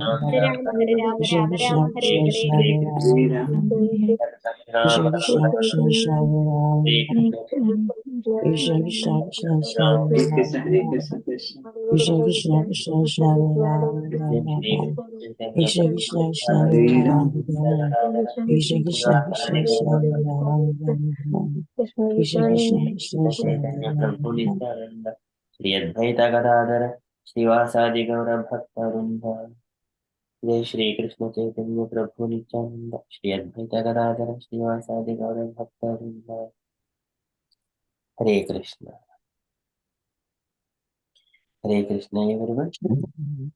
Hare Rama, Hare Rama, Rama Rama, Hare Hare. Hare Ram. Krishna Krishna Krishna Krishna Hare Krishna Krishna Krishna Krishna Hare Hare Krishna, Hare Krishna, Krishna. Krishna Krishna Krishna Krishna Hare Krishna Krishna Krishna Hare Ram. Hare Krishna Krishna Krishna Krishna Hare Krishna Krishna Krishna Krishna Hare Shri Advaita Gadadhara Srivasadi Gaura Bhakta Vrinda Jai Shri Krishna Chaitanya Prabhu Nityananda Shri Advaita Gadadhara Srivasadi Gaura Bhakta Vrinda Hare Krishna everyone.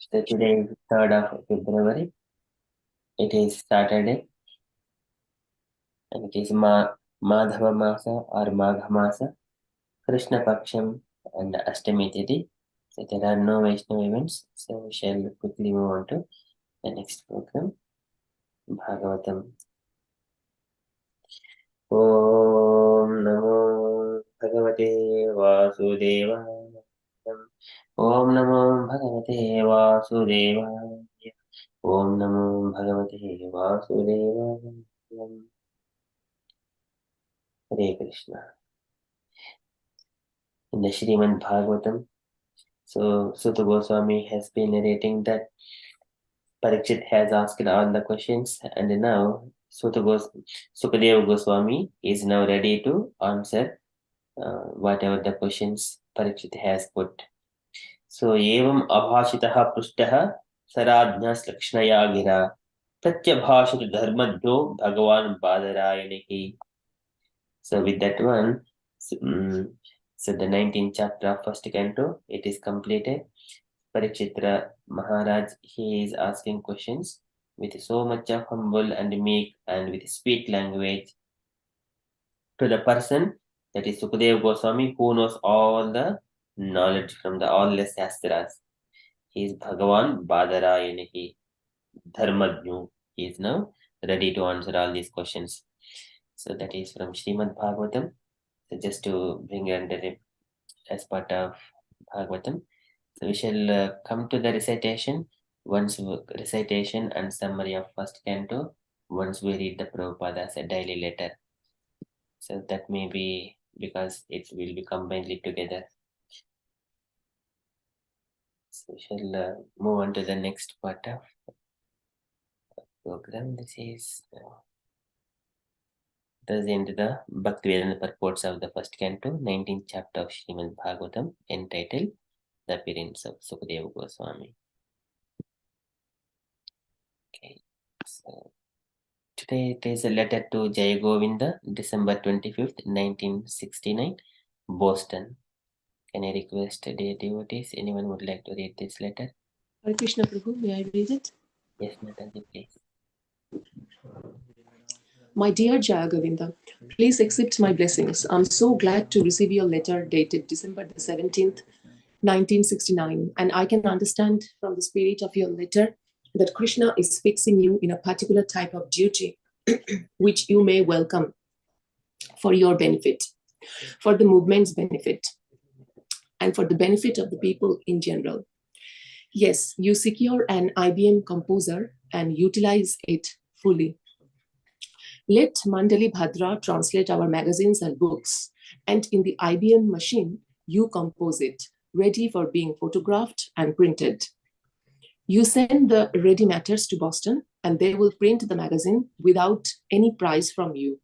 So today is 3rd of February. It is Saturday and it is Madhava Masa or Magha Masa, Krishna Paksham and Ashtami Tithi. So there are no Vaishnava events, so we shall quickly move on to the next program, Bhagavatam. Om Namo Bhagavate Vasudevaya. Om Namo Bhagavate Vasudevaya. Om Namo Bhagavate Vasudevaya. Hare Krishna. In the Srimad Bhagavatam, so Sutta Goswami has been narrating that Parikshit has asked all the questions, and now Sukadeva Goswami is now ready to answer whatever the questions Parikshit has put. So, evam abhashitaha prushtaha saradhnas lakshಣaya gira pratyabhashita dharmadhyo bhagavan badarayanihi. So, with that one, so the 19th chapter of first canto, it is completed. Parikshitra Maharaj, he is asking questions with so much of humble and meek and with sweet language to the person, that is Sukadeva Goswami, who knows all the knowledge from all the Shastras. He is Bhagavan Badarayanihi, Dharmadhyu. He is now ready to answer all these questions. So that is from Srimad Bhagavatam. So just to bring under it as part of Bhagavatam. So we shall come to the recitation. Once recitation and summary of first canto, once we read the Prabhupada's daily letter. So that may be because it will be combined together. So we shall move on to the next part of program. This is thus end the Bhaktivedanta purports of the first canto, 19th chapter of Srimad Bhagavatam, entitled The Appearance of Sukadeva Goswami. Okay, so today it is a letter to Jaya Govinda, December 25th, 1969, Boston. Can I request dear devotees, anyone would like to read this letter? Hare Krishna Prabhu, may I read it? Yes, Mataji, please. My dear Jaya Govinda, please accept my blessings. I'm so glad to receive your letter dated December the 17th, 1969, and I can understand from the spirit of your letter that Krishna is fixing you in a particular type of duty, which you may welcome for your benefit, for the movement's benefit, and for the benefit of the people in general. Yes, you secure an IBM composer and utilize it fully. Let Mandali Bhadra translate our magazines and books, and in the IBM machine, you compose it, ready for being photographed and printed. You send the ready matters to Boston, and they will print the magazine without any price from you.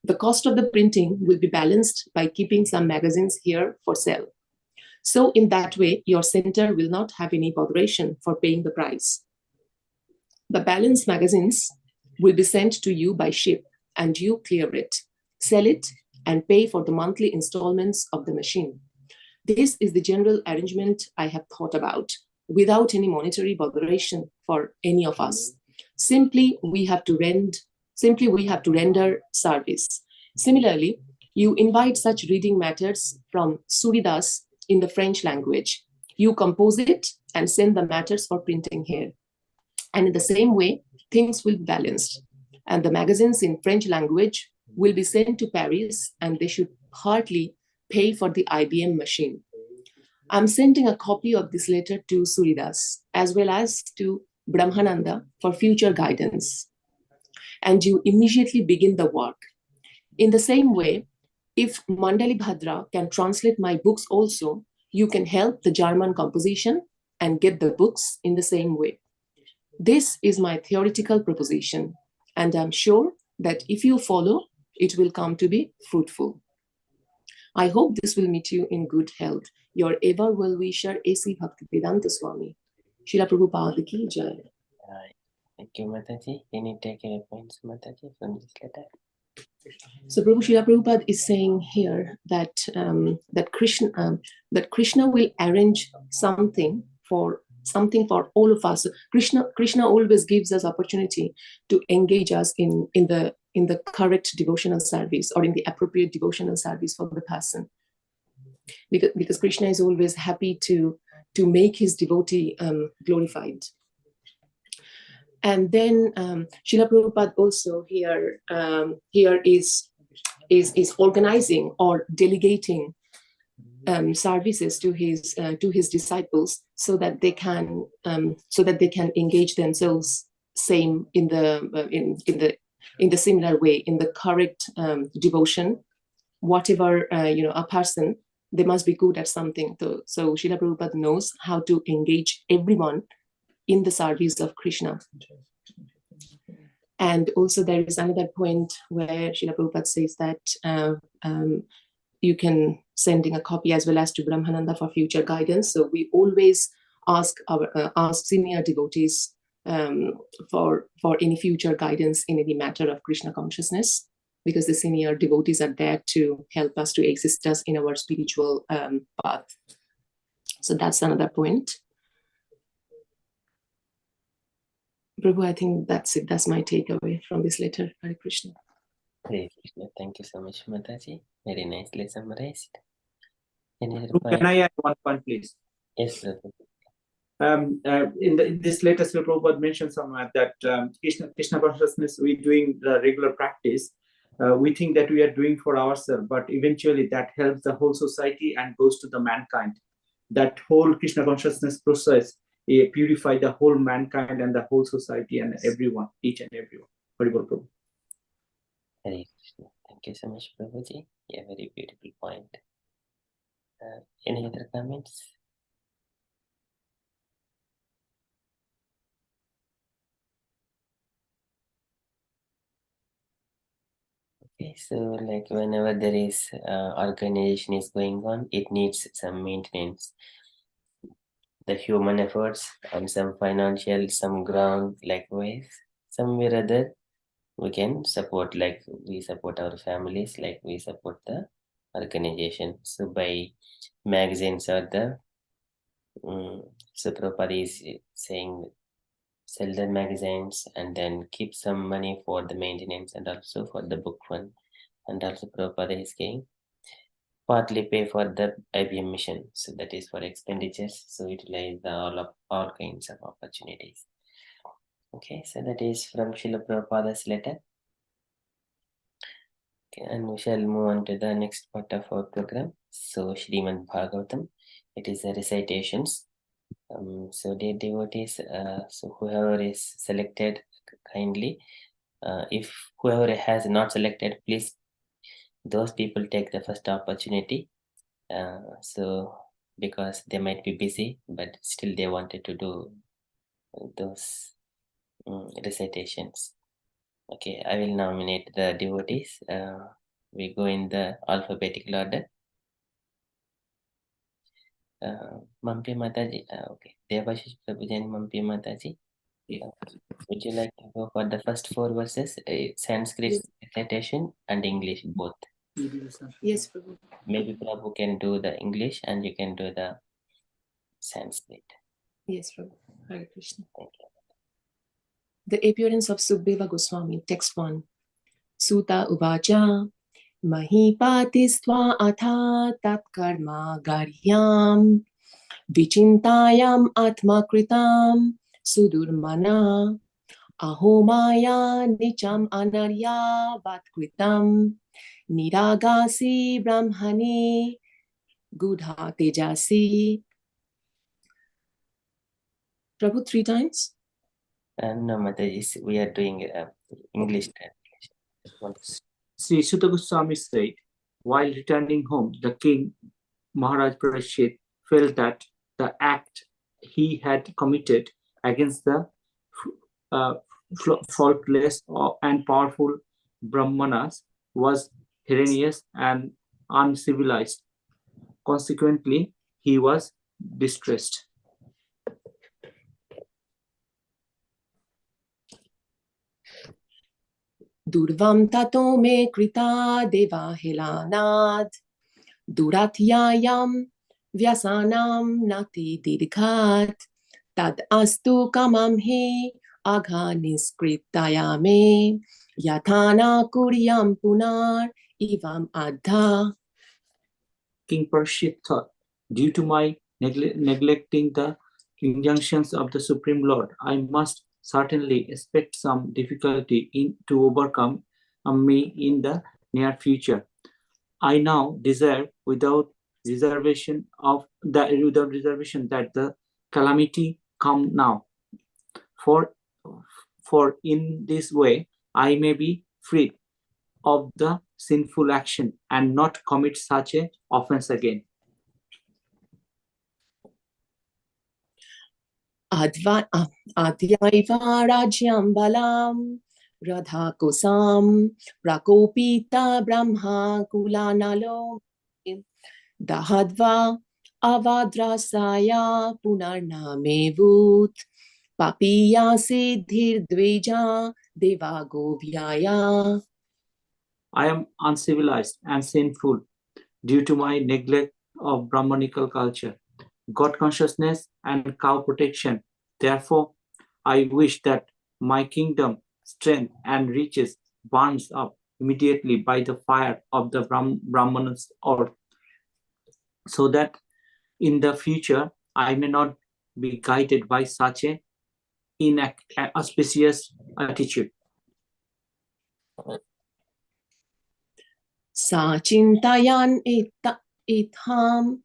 The cost of the printing will be balanced by keeping some magazines here for sale. So in that way, your center will not have any botheration for paying the price. The balanced magazines will be sent to you by ship, and you clear it, sell it, and pay for the monthly installments of the machine. This is the general arrangement I have thought about, without any monetary botheration for any of us. Simply, we have to render service. Similarly, you invite such reading matters from Suridas in the French language. You compose it and send the matters for printing here. And in the same way, things will be balanced. And the magazines in French language will be sent to Paris, and they should partly pay for the IBM machine. I'm sending a copy of this letter to Suridas, as well as to Brahmananda for future guidance. And you immediately begin the work. In the same way, if Mandali Bhadra can translate my books also, you can help the German composition and get the books in the same way. This is my theoretical proposition, and I'm sure that if you follow, it will come to be fruitful. I hope this will meet you in good health. Your ever well-wisher A.C. Bhaktivedanta Swami. Srila Prabhupada ki jai. Thank you, Mataji. Any takeaway points, Mataji, from this letter? So Srila Prabhupada is saying here that that Krishna will arrange something for all of us. Krishna always gives us opportunity to engage us in the correct devotional service or in the appropriate devotional service for the person. Because Krishna is always happy to make his devotee glorified. And then Srila Prabhupada also here is organizing or delegating services to his disciples so that they can engage themselves same in the similar way, in the correct devotion. Whatever a person, they must be good at something. So Srila Prabhupada knows how to engage everyone in the service of Krishna. And also there is another point where Srila Prabhupada says that you can sending a copy as well as to Brahmananda for future guidance. So we always ask senior devotees for any future guidance in any matter of Krishna consciousness, because the senior devotees are there to help us, to assist us in our spiritual path. So that's another point. Prabhu, I think that's it. That's my takeaway from this letter. Hare Krishna. Hare Krishna. Thank you so much, Mataji. Very nicely summarized. Any other Can point? I add one point, please? Yes, Prabhu. In this latest Prabhupada mentioned somewhere that Krishna consciousness, we're doing the regular practice. We think that we are doing for ourselves, but eventually that helps the whole society and goes to the mankind. That whole Krishna consciousness process purify the whole mankind and the whole society and everyone, each and everyone. Haribol Prabhu. Hare Krishna. Thank you so much, Prabhuji. Yeah, very beautiful point. Any other comments? Okay, so like whenever there is organization is going on, it needs some maintenance. The human efforts and some financial, some ground, likewise, somewhere or other, we can support, like we support our families, like we support the organization. So by magazines or the so Prabhupada is saying sell the magazines and then keep some money for the maintenance and also for the book fund, and also Prabhupada is saying partly pay for the IBM mission, so that is for expenditures, so utilize all kinds of opportunities. Okay, so that is from Srila Prabhupada's letter. Okay, and we shall move on to the next part of our program. So Srimad Bhagavatam, it is the recitations. So dear devotees, so whoever is selected, kindly, if whoever has not selected, please, those people take the first opportunity. So because they might be busy, but still they wanted to do those recitations. Okay, I will nominate the devotees. We go in the alphabetical order. Mampi Mataji, okay. Devashish Prabhuji and Mampi Mataji. Would you like to go for the first 4 verses, Sanskrit recitation and English both? Yes, Prabhu. Maybe Prabhu can do the English and you can do the Sanskrit. Yes, Prabhu. Hare Krishna. Thank you. The appearance of Sukdeva Goswami, text 1. Suta Uvacha Mahipatistva Atha Tatkarma Garyam Vichintayam Atmakritam Sudurmana Ahomaya Nicham Anarya Vatkritam Niragasi Brahmani Gudha Tejasi. Prabhu, 3 times. No, Mataji, we are doing English translation. Sri Sutta Goswami said, while returning home, the king Maharaj Parikshit felt that the act he had committed against the uh, faultless and powerful Brahmanas was heinous and uncivilized. Consequently, he was distressed. Durvam tato me krita deva helanad duratyayam vyasanam nati didikhat tad astu kamam hi agha niskritaya me yathana kuryam punar ivam adha. King Parikshit thought, due to my neglecting the injunctions of the Supreme Lord, I must certainly expect some difficulty to overcome me in the near future. I now desire without reservation that the calamity come now. For in this way I may be freed of the sinful action and not commit such a offense again. Adyaiva rajyam balam radha kusam prakopita brahma kulanalo dahadva avadrasaya punarnamevut papiya siddhir dveja devagovyaya. I am uncivilized and sinful due to my neglect of Brahmanical culture, God consciousness, and cow protection. Therefore, I wish that my kingdom, strength, and riches burns up immediately by the fire of the Brahmanas, or so that in the future I may not be guided by such a inauspicious attitude. Sachintayan itham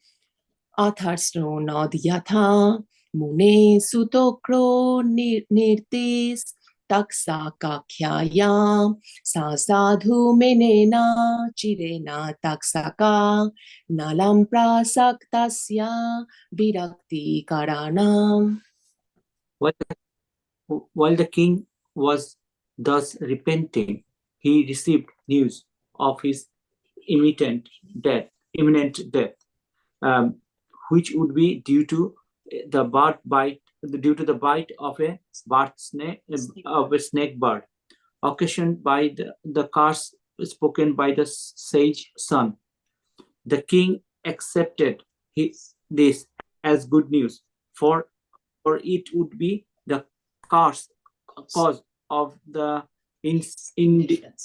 atharsronod yatha mune sutokro nirtis taksa kakhyaya sa sadhu menena chirena taksaka nalam prasaktasya virakti karanam. While the king was thus repenting, he received news of his imminent death, which would be due to the bite of a snake bird, occasioned by the curse spoken by the sage son. The king accepted this as good news, for it would be the cause of the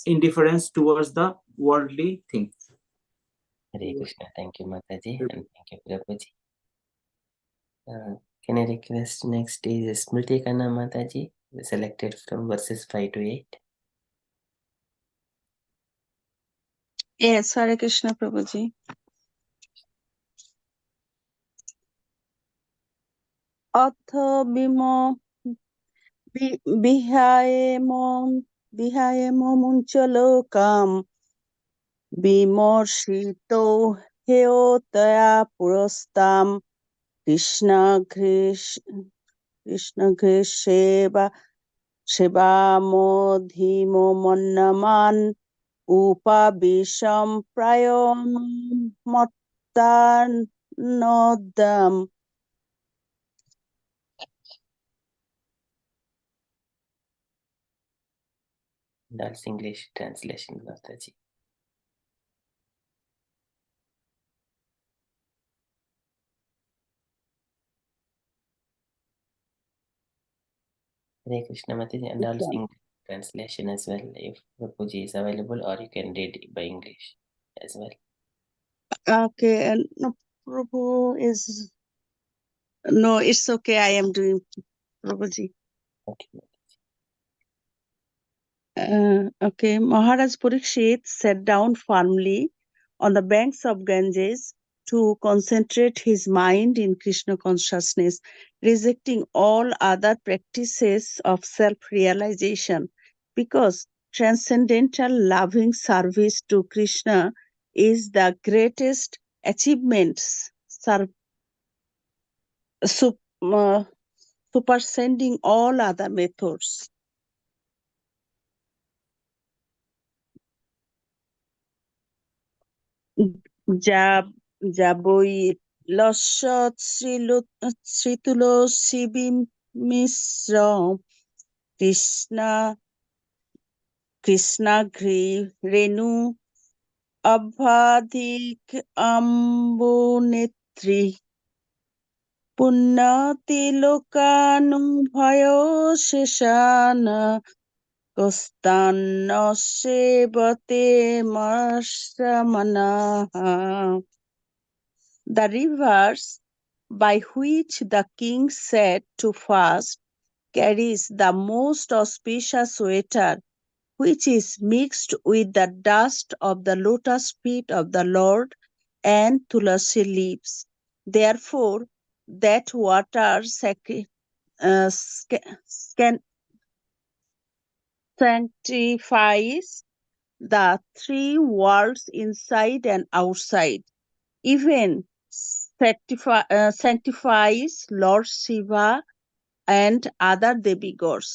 indifference towards the worldly things. Hare Krishna. Thank you, Mataji, and thank you, Prabhuji. Can I request next is Smriti Kanna Mataji, selected from verses 5 to 8. Yes, Hare Krishna Prabhuji. Atha bihaemo munchalokam bimorsito heotaya purastam Krishna Sheva modhimo mannaman upabisham prayom mottan nodam. That's English translation, Mataji. Hare Krishna Mataji, and also English translation as well, if Prabhuji is available, or you can read by English as well. Okay, and no, Prabhu is no, it's okay. I am doing Prabhuji. Okay. Okay, Maharaj Parikshit sat down firmly on the banks of Ganges to concentrate his mind in Krishna consciousness, rejecting all other practices of self-realization, because transcendental loving service to Krishna is the greatest achievement, superseding all other methods. যাবই লস্যৎ শ্রীতুলসী মিশ্র কৃষ্ণাঘ্রি রেণু অভাধিক আম্বনেত্রী পুণ্যতিলোকানুভয় শেষান কস্তান্ন সেবতে মর্ষমনাহা. The rivers by which the king said to fast carries the most auspicious water, which is mixed with the dust of the lotus feet of the Lord and tulasi leaves. Therefore, that water sanctifies the three worlds inside and outside, even sanctifies Lord Shiva and other demigods.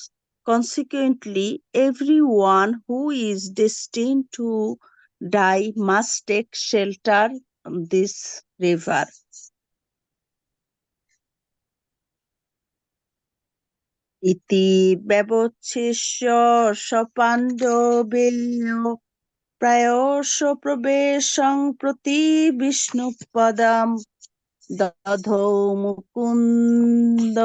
Consequently, everyone who is destined to die must take shelter from this river. Iti ব্যবচ্ছেস্য সপাণ্ডবেয় প্রায়শ প্রবেশং প্রতি বিষ্ণুপদম দধৌ মুকুন্দ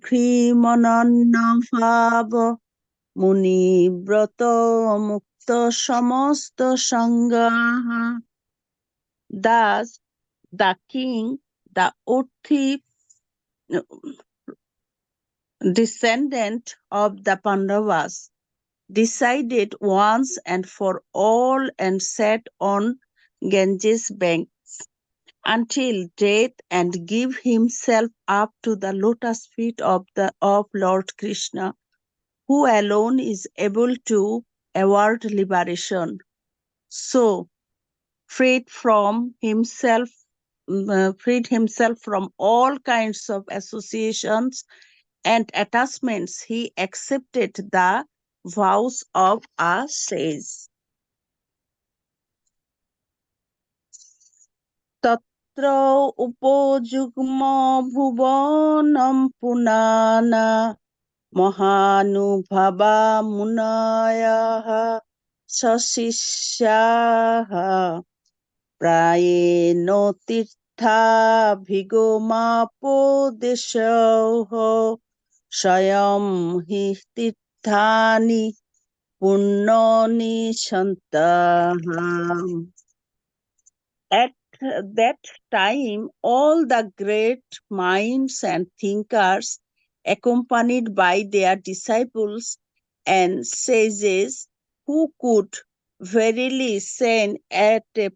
ঘৃমনন্নভাব মুনিব্রত মুক্ত সমস্ত সঙ্গাঃ. Thus, the king, the worthy descendant of the Pandavas, decided once and for all and sat on Ganges banks until death and give himself up to the lotus feet of Lord Krishna, who alone is able to award liberation. So, freed himself from all kinds of associations and attachments, he accepted the vows of a sage. তত্র উপযুগ্ম ভুবনম পুনানা মহানুভবা মুনয়ঃ সশিষ্যাঃ প্রায়েণ তীর্থাভিগমাপদেশৌঃ স্বয়ং হি তীর্থানি পুণ্যানি সন্তঃ. At that time, all the great minds and thinkers, accompanied by their disciples and sages, who could verily send at a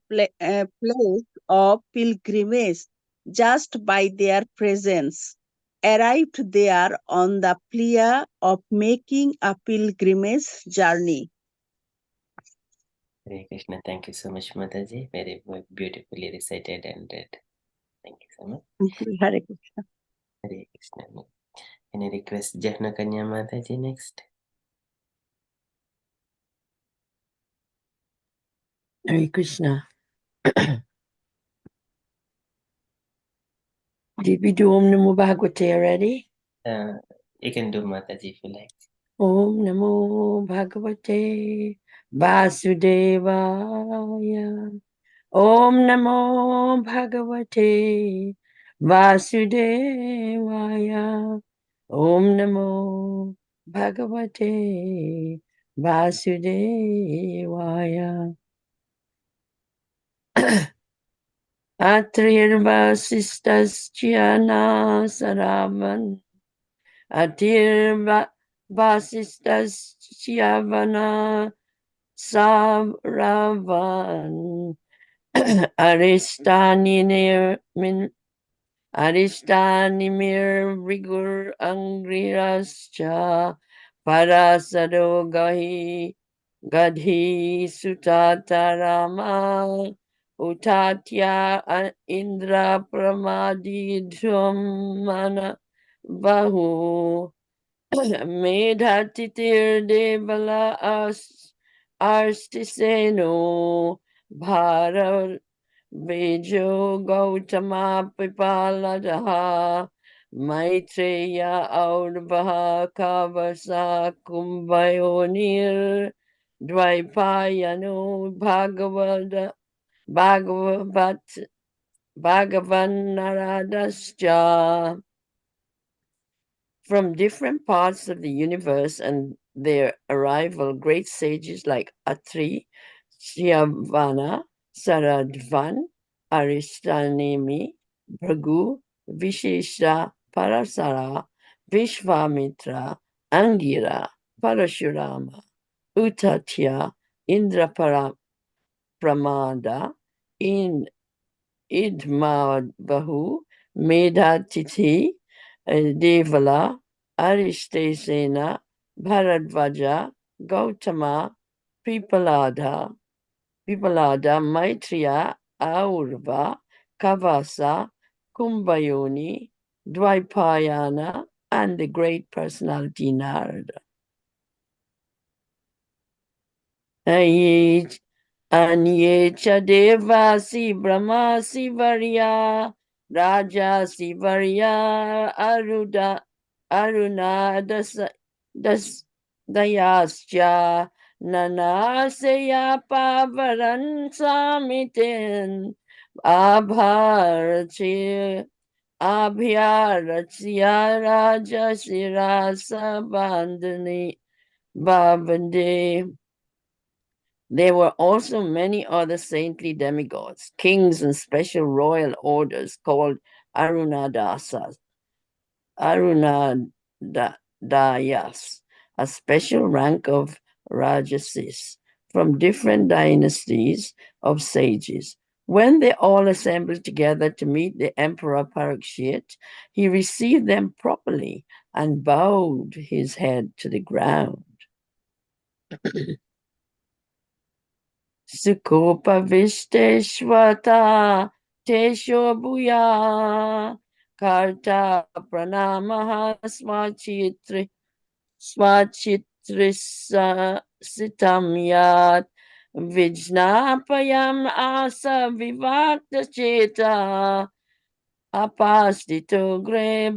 place of pilgrimage just by their presence, arrived there on the plea of making a pilgrimage journey. Hare Krishna. Thank you so much, Mataji. Very beautifully recited and read. Thank you so much. Hare Krishna. Hare Krishna. Any request, Jahna Kanya Mataji next? Hare Krishna. Did we do Om Namo Bhagavate already? You can do Mataji if you like. Om Namo Bhagavate Vasudevaya. Om Namo Bhagavate Vasudevaya. Om Namo Bhagavate Vasudevaya. Atrirbhasistasya Saravan Atirbhasistasya Vana Savravan Aristanimir Rigur Angrirascha Parasado Gadhi Sutatarama Utatya Indra Pramadi Dhumana Bahu Medhatitir Devala Arstiseno Bharat Vejo Gautama Pipaladaha Maitreya Audvaha Kavasa Kumbhayonir Dvaipayano Bhagavan Naradascha. From different parts of the universe and their arrival, great sages like Atri, Shyavana, Saradvan, Aristanemi, Bhrigu, Vishesha, Parasara, Vishvamitra, Angira, Parashurama, Utatya, Pramada, Idmadbahu, Medhatithi, Devala, Aristesena, Bharadvaja, Gautama, Pipalada, Maitreya, Aurva, Kavasa, Kumbhayoni, Dvaipayana, and the great personality Narada. Anyecha Devasi Brahma Sivarya Raja Sivarya Aruna Dayascha Nanasya Pavaran Samitin Abharati Abhyarachya Raja Sirasa Bhavande. There were also many other saintly demigods, kings and special royal orders called Arunadayas, a special rank of Rajasis from different dynasties of sages. When they all assembled together to meet the Emperor Parikshit, he received them properly and bowed his head to the ground. Sukopavishteshvata Tesho Bhuya Karta Pranamaha Swachitrisa Sitam Yat Vijnapayam Asa Vivakta Cheta Apastito Gre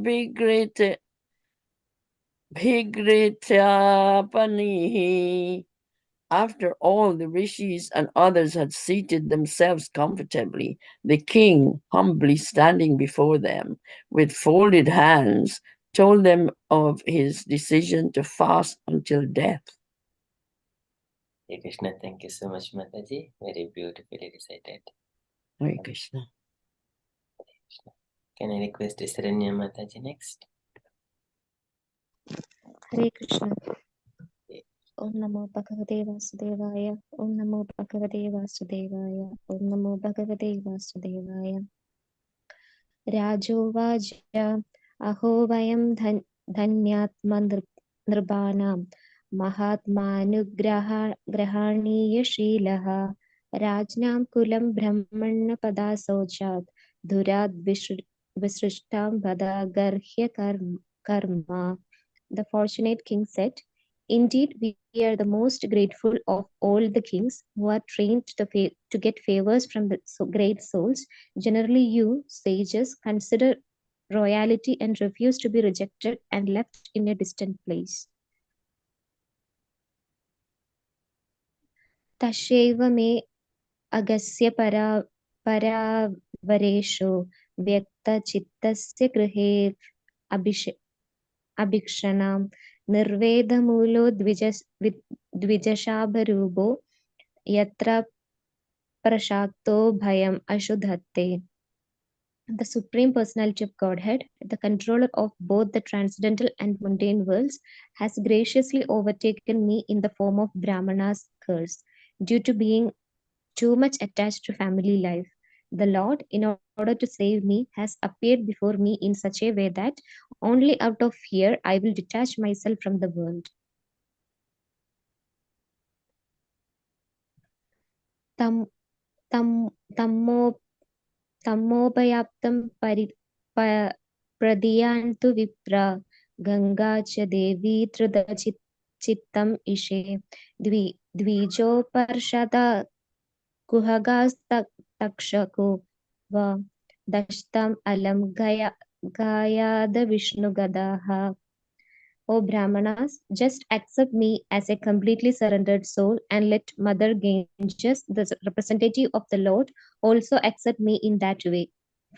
Bhigritapanihi. After all the rishis and others had seated themselves comfortably, the king, humbly standing before them with folded hands, told them of his decision to fast until death. Hare Krishna, thank you so much, Mataji. Very beautifully recited. Hare Krishna. Can I request Saranya Mataji next? Hare Krishna. Om Namo Bhagavate Vasudevaya. Om Namo Bhagavate Vasudevaya. Om Namo Bhagavate Vasudevaya. Rajovaja Aho Vayam Dhanyatma Nirbanam Mahatmanugrahaniya Shilaha Rajnam Kulam Brahmana Padasochat Durad Visrishtam Badagarhya Karma. The fortunate king said, "Indeed, we are the most grateful of all the kings who are trained to get favors from the great souls. Generally, you, sages, consider royalty and refuse to be rejected and left in a distant place." Tasheva me agasya paravaresho vyakta chittasya grihe abhikshanam nirvedamulo dvijashabharubo yatra prashakto bhayam ashudhatte. The Supreme Personality of Godhead, the controller of both the transcendental and mundane worlds, has graciously overtaken me in the form of Brahmana's curse. due to being too much attached to family life. The Lord, in order to save me, has appeared before me in such a way that only out of fear I will detach myself from the world. Tam, tam, tammo, tammopayaptam pradiyantu vipra Ganga cha devi chittam ishe dvijoparshada kuhagastakshako va dashtam alam gayada vishnu gadaha. O Brahmanas, just accept me as a completely surrendered soul and let Mother Ganges, the representative of the Lord, also accept me in that way.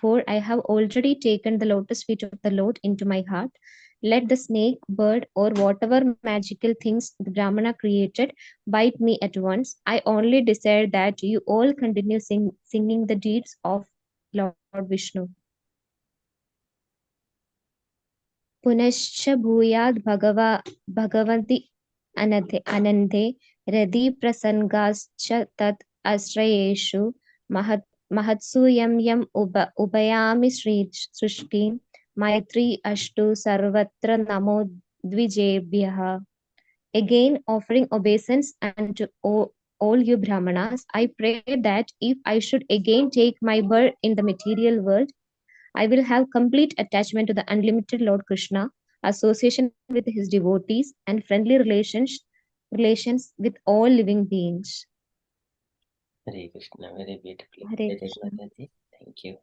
For I have already taken the lotus feet of the Lord into my heart. Let the snake, bird, or whatever magical things the Brahmana created bite me at once. I only desire that you all continue singing the deeds of Lord Vishnu. पुनश्च भूयाद् भगवति अनन्ते हृदि प्रसङ्गाश्च तत् आश्रयेषु महत्सु यम् उपयामि सृष्टिं मैत्री अष्टु सर्वत्र नमो द्विजेभ्यः. Again, offering obeisance unto all you Brahmanas, I pray that if I should again take my birth in the material world, I will have complete attachment to the unlimited Lord Krishna, association with his devotees, and friendly relations with all living beings. Hare Krishna, very beautifully Hare stated, Krishna. Mataji. Thank you.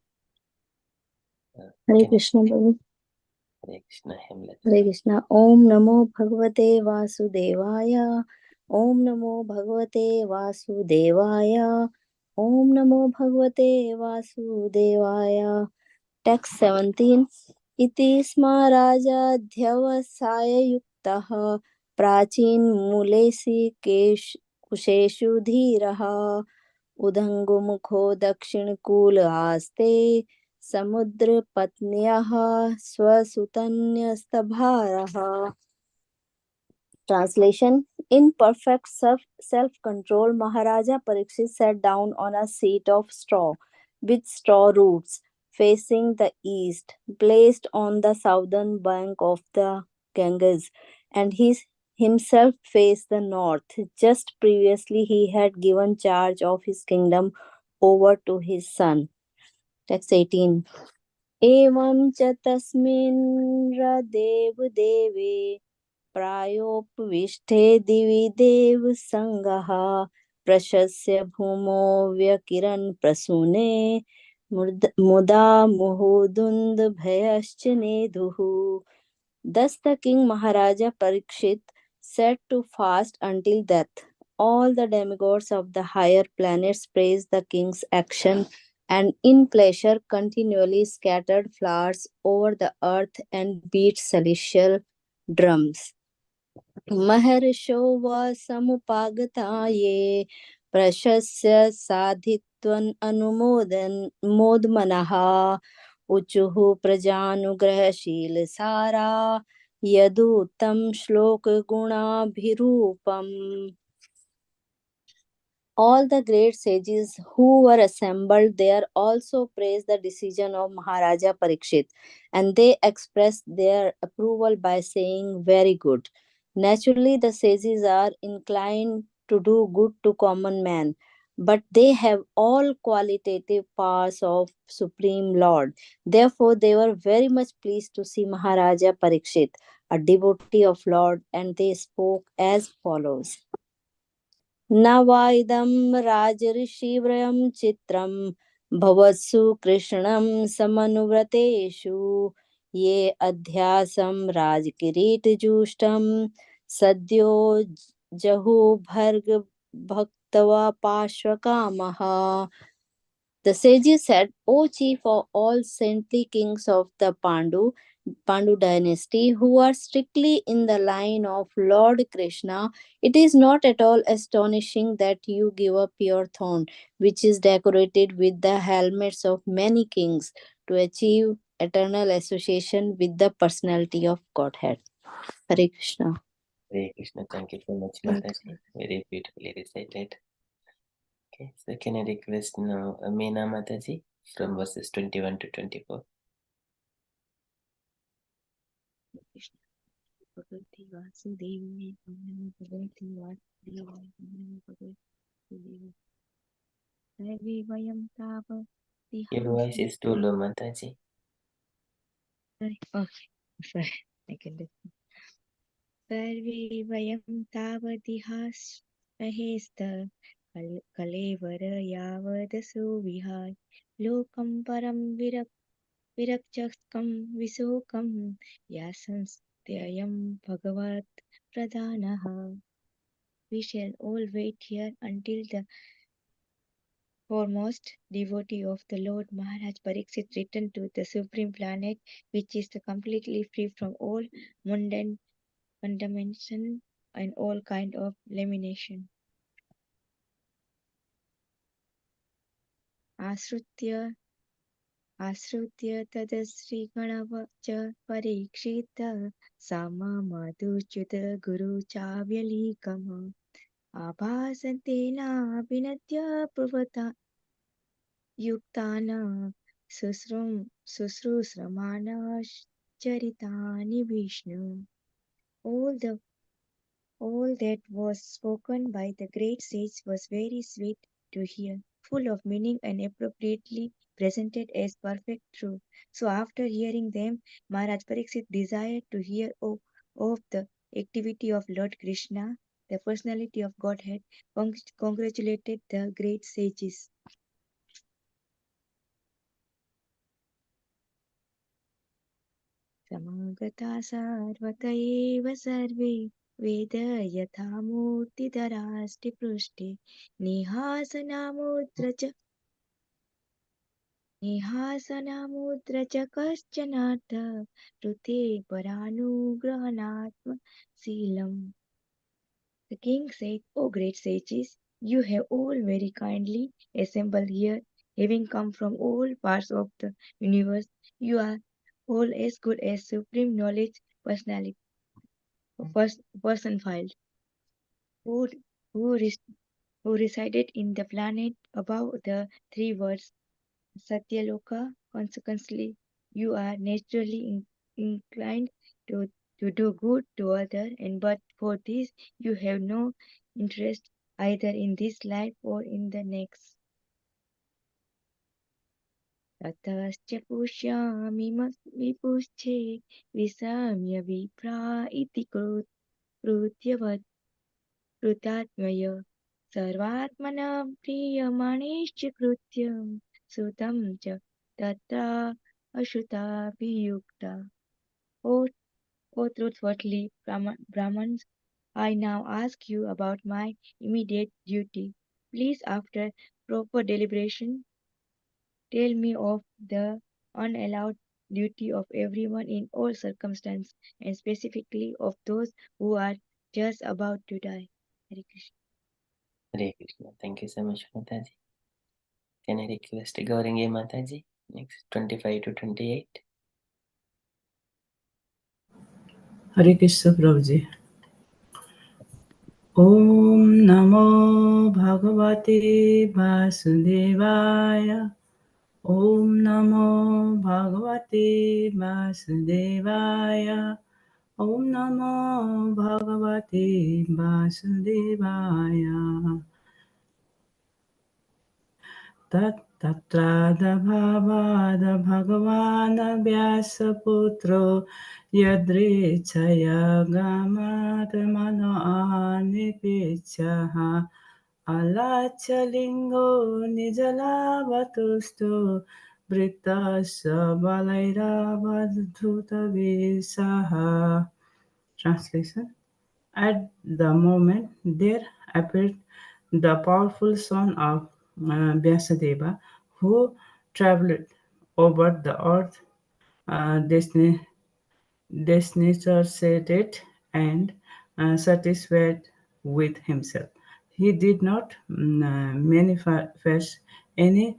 Hare Can Krishna, Babu. Hare Krishna, Hemlet. Hare Krishna. Om Namo Bhagavate Vasudevaya. Om Namo Bhagavate Vasudevaya. Om Namo Bhagavate Vasudevaya. Text 17. Iti sma raja dhyavasaya yuktaha prachin mulesi kusheshu dhiraha उदङ्गुमुखो दक्षिणकूल आस्ते समुद्रपत्न्यः स्वसुतन्यस्तभारः. Translation. In perfect self-control, Maharaja Parikshit sat down on a seat of straw with straw roots facing the east, placed on the southern bank of the Ganges, and himself faced the north. Just previously, he had given charge of his kingdom over to his son. Text 18. Evam cha tasmin देवे प्रायोपविष्टे दिवि देव संगः प्रशस्य भूमो व्यकिरन् प्रसूने मुदा मुहुदुन्द भयश्च नेदुः. Thus the king Maharaja Parikshit set to fast until death. All the demigods of the higher planets praised the king's action and in pleasure continually scattered flowers over the earth and beat celestial drums. महर्षो व समुपागता ये प्रशस्य साधित्वन् मोदमनः उचुः प्रजानुग्रहशील सारा यदुत्तम श्लोक गुणाभिरूपम्. All the great sages who were assembled there also praised the decision of Maharaja Parikshit, and they expressed their approval by saying, "Very good." Naturally, the sages are inclined to do good to common man, but they have all qualitative powers of Supreme Lord. Therefore, they were very much pleased to see Maharaja Parikshit, a devotee of Lord, and they spoke as follows. न वा इदं राजऋषिव्रयं चित्रं भवत्सु कृष्णं समनुव्रतेषु ये अध्यासं राजकिरीटजुष्टं सद्यो जहुर्भर्गभक्त्वा पार्श्वकामः. The sages said, O chief of all saintly kings of the Pandu dynasty, who are strictly in the line of Lord Krishna, it is not at all astonishing that you give up your throne, which is decorated with the helmets of many kings, to achieve eternal association with the personality of Godhead. Hare Krishna. Hare Krishna, thank you so much, Hare Mataji. Very beautifully recited. Okay, so can I request now Meena Mataji from verses 21 to 24? Krishna. Bhagavati Vasudevaya Namo Bhagavati Vasudevaya Namo Bhagavati Vasudevaya. Sarve Vayam Tava Your voice is too low, Mataji. Okay, sorry, I can do. सर्वे वयं तावदिहाहेस्त कलेवर यावदसो विहाय लोकं परं विरक्चकं विशोकं यासंस्त्ययं भगवत् प्रधानः. We shall all wait here until the foremost devotee of the Lord Maharaj Pariksit returned to the supreme planet, which is completely free from all mundane contamination and all kind of lamination. आश्रित्य तदश्रीगणव च परीक्षित सममधुच्युत गुरु चाव्यलीकम् आभासतेनाभिनद्य प्रवता युक्तान् शुश्रूषमाणश्चरितानि Vishnu. All that was spoken by the great sage was very sweet to hear, full of meaning and appropriately presented as perfect truth. So after hearing them, Maharaj Pariksit desired to hear of the activity of Lord Krishna, the personality of Godhead, congratulated the great sages. समागता सार्वत एव सर्वे वेद यथा मूर्तिधराष्टि पृष्ठे निहासनामुद्र च कश्चनाथ ऋते परानुग्रहणात्मशीलम्. The king said, O great sages, you have all very kindly assembled here, having come from all parts of the universe. You are all as good as supreme knowledge personality, personified, who, who, res- who resided in the planet above the three words Satyaloka. Consequently, you are naturally inclined to do good to others, and but for this, you have no interest either in this life or in the next. ततश्च पुष्यामि विपुच्छे विषम्य विप्रा इति कृत्यवत् कृतात्मय सर्वात्मनः प्रीयमाणैश्च कृत्यं सुतं च तत्र अश्रुताभियुक्ता. O truthworthy Brahmans, I now ask you about my immediate duty. Please, after proper deliberation, tell me of the unallowed duty of everyone in all circumstances, and specifically of those who are just about to die. Hare Krishna. Hare Krishna. Thank you so much, Mataji. Can I request Gaurangi Mataji? Next, 25 to 28. Hare Krishna Prabhuji. Om Namo Bhagavate Vasudevaya. Om Namo Bhagavate Vasudevaya. Om Namo Bhagavate Vasudevaya. तत्रादभावाद भगवान् व्यासपुत्रो यदृच्छया गामात् मनो आनिपेच्छः अलाच्छलिङ्गो निजलावतुष्टो वृत्तस्य बलैरावधूतवेषः. Translation. At the moment there appeared the powerful son of Vyasadeva, who traveled over the earth, disinterested and satisfied with himself. He did not manifest any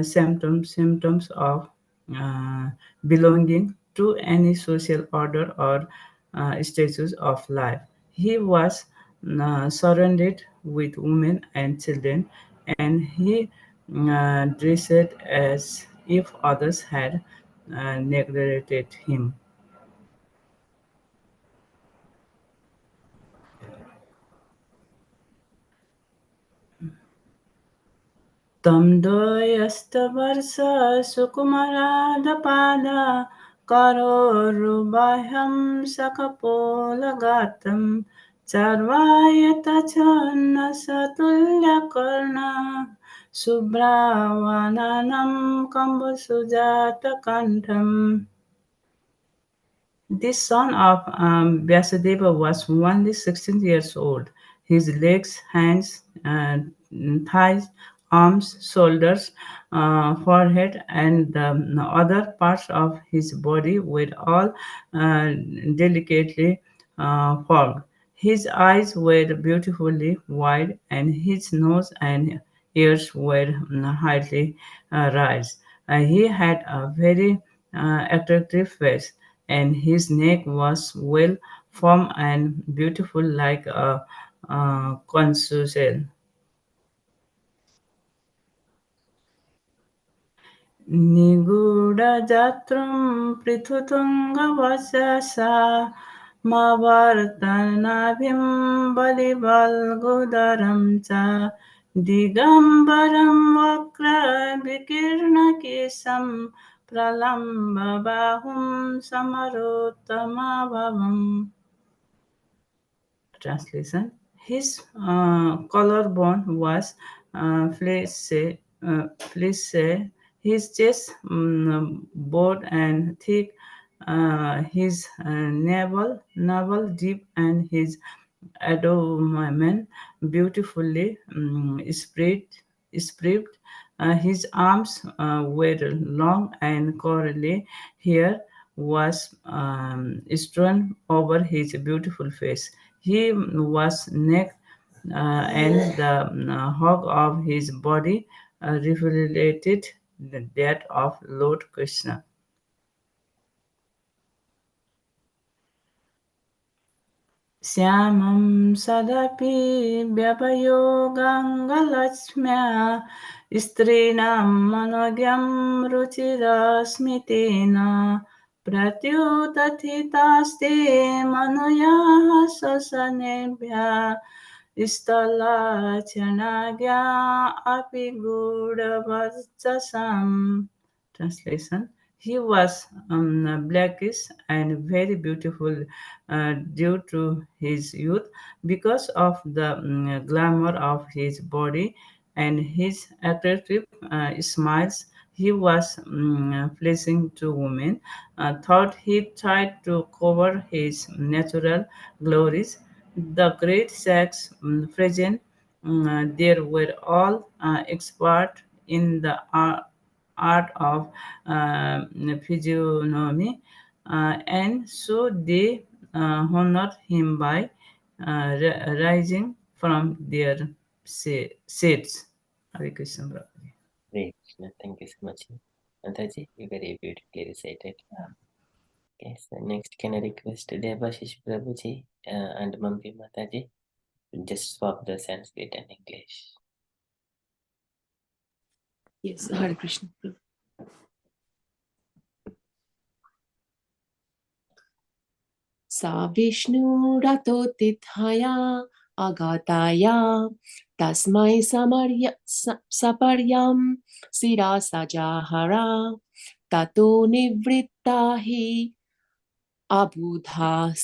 symptoms of uh, belonging to any social order or status of life. He was surrounded with women and children and he dressed as if others had neglected him. Tamdoyastvarsa sukumaradapada karorubaham sakapolagatam charvayata channa satulyakarna subhravananam kambasujata kantham. This son of Vyasadeva was only 16 years old. His legs, hands, thighs, arms, shoulders, forehead, and the other parts of his body were all uh, delicately formed. His eyes were beautifully wide, and his nose and ears were highly raised. He had a very attractive face, and his neck was well formed and beautiful like a conch shell. निगूढजात्रं पृथुतुङ्गवशसा मावर्तनाभिं बलिवल्गुदरं च दिगम्बरं वक्रविकीर्णकेशं प्रलम्बबाहुं समरोत्तमाभवम्. Translation: his collarbone was fleshy, his chest broad and thick, his navel deep, and his abdomen beautifully spread. His arms were long and curly. Hair was strewn over his beautiful face. He was naked, and the hug of his body reflected that of Lord Krishna. श्यामं सदपि व्यवयोगाङ्गलक्ष्म्या स्त्रीणां मनोज्ञं रुचिरस्मितेन प्रत्युत्थितास्ते मनुयाः श्वसनेभ्यः स्थलाचनाज्ञा अपि गूढवर्चसम्. Translation: he was blackish and very beautiful due to his youth, because of the glamour of his body and his attractive smiles. He was pleasing to women. Thought he tried to cover his natural glories. The great sex present there were all expert in the art of physiognomy, and so they honored him by rising from their seats. Hare Krishna, Prabhuji. Great, Krishna. Thank you so much. Mataji, you very beautifully recited. Okay, so next can I request Devashish Prabhuji and Mampi Mataji to just swap the Sanskrit and English. Yes, Hare Krishna. Sa Vishnu Ratotithaya Agataya Tasmai Saparyam Sirasajahara Tato Nivrittahi Abudha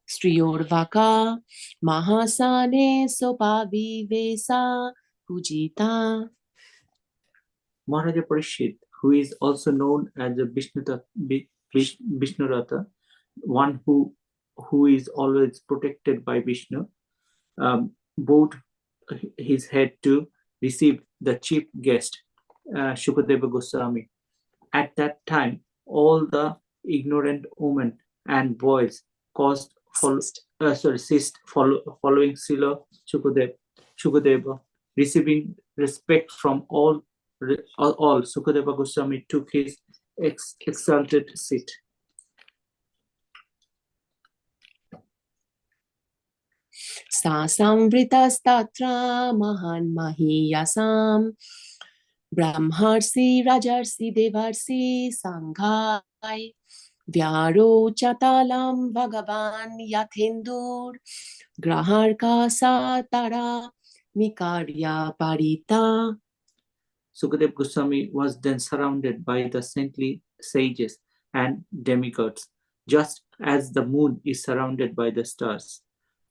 Striyorvaka Mahasane Sopavivesa Pujita. Maharaja Parishit, who is also known as the Vishnurata, one who is always protected by Vishnu, bowed his head to receive the chief guest, Shukadeva Goswami. At that time, all the ignorant women and boys ceased following Srila Shukadeva, receiving respect from all. Shukadeva Goswami took his exalted seat. Sa samvritastatra mahan mahiyasam Brahmarsi Rajarsi Devarsi Sanghai Vyaro Chatalam Bhagavan Yathendur Graharka Satara Mikarya Parita. Sukadev Goswami was then surrounded by the saintly sages and demigods, just as the moon is surrounded by the stars,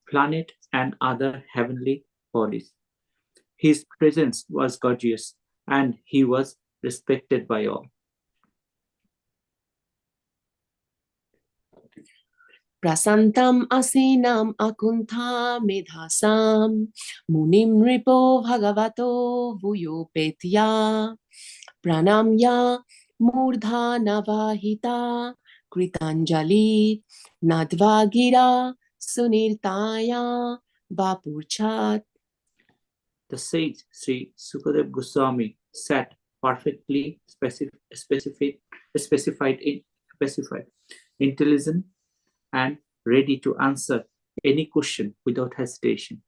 planets, and other heavenly bodies. His presence was gorgeous, and he was respected by all. Prasantam asinam akuntha medhasam munim ripo bhagavato vuyopetya pranamya murdha navahita kritanjali nadvagira sunirtaya vapurchat. The sage Sri Sukadev Goswami sat perfectly specified, intelligent, and ready to answer any question without hesitation.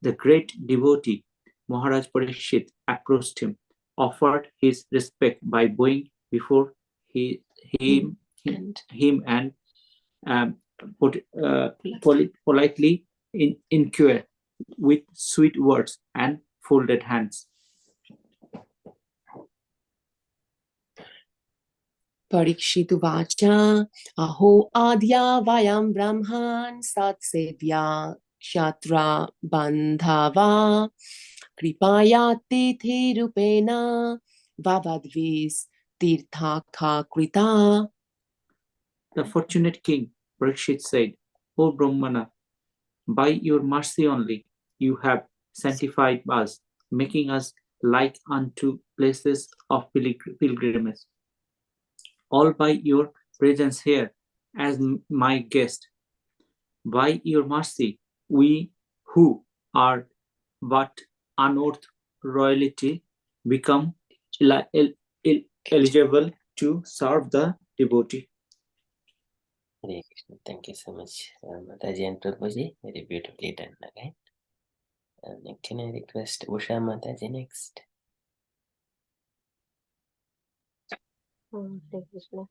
The great devotee Maharaj Parikshit approached him, offered his respect by bowing before him and politely inquired with sweet words and folded hands. Parikshitu vacha aho adya vayam brahman satsevya shatra bandhava kripaya tithi rupena vavadvis tirthakha krita. The fortunate king Parikshit said, O Brahmana, by your mercy only you have sanctified us, making us like unto places of pilgrimage. All by your presence here as my guest. By your mercy, we who are but unearthed royalty become eligible to serve the devotee. Hare Krishna. Thank you so much, Mataji and Prabhuji. Very beautifully done again. And can I request Usha Mataji next? Hare Krishna.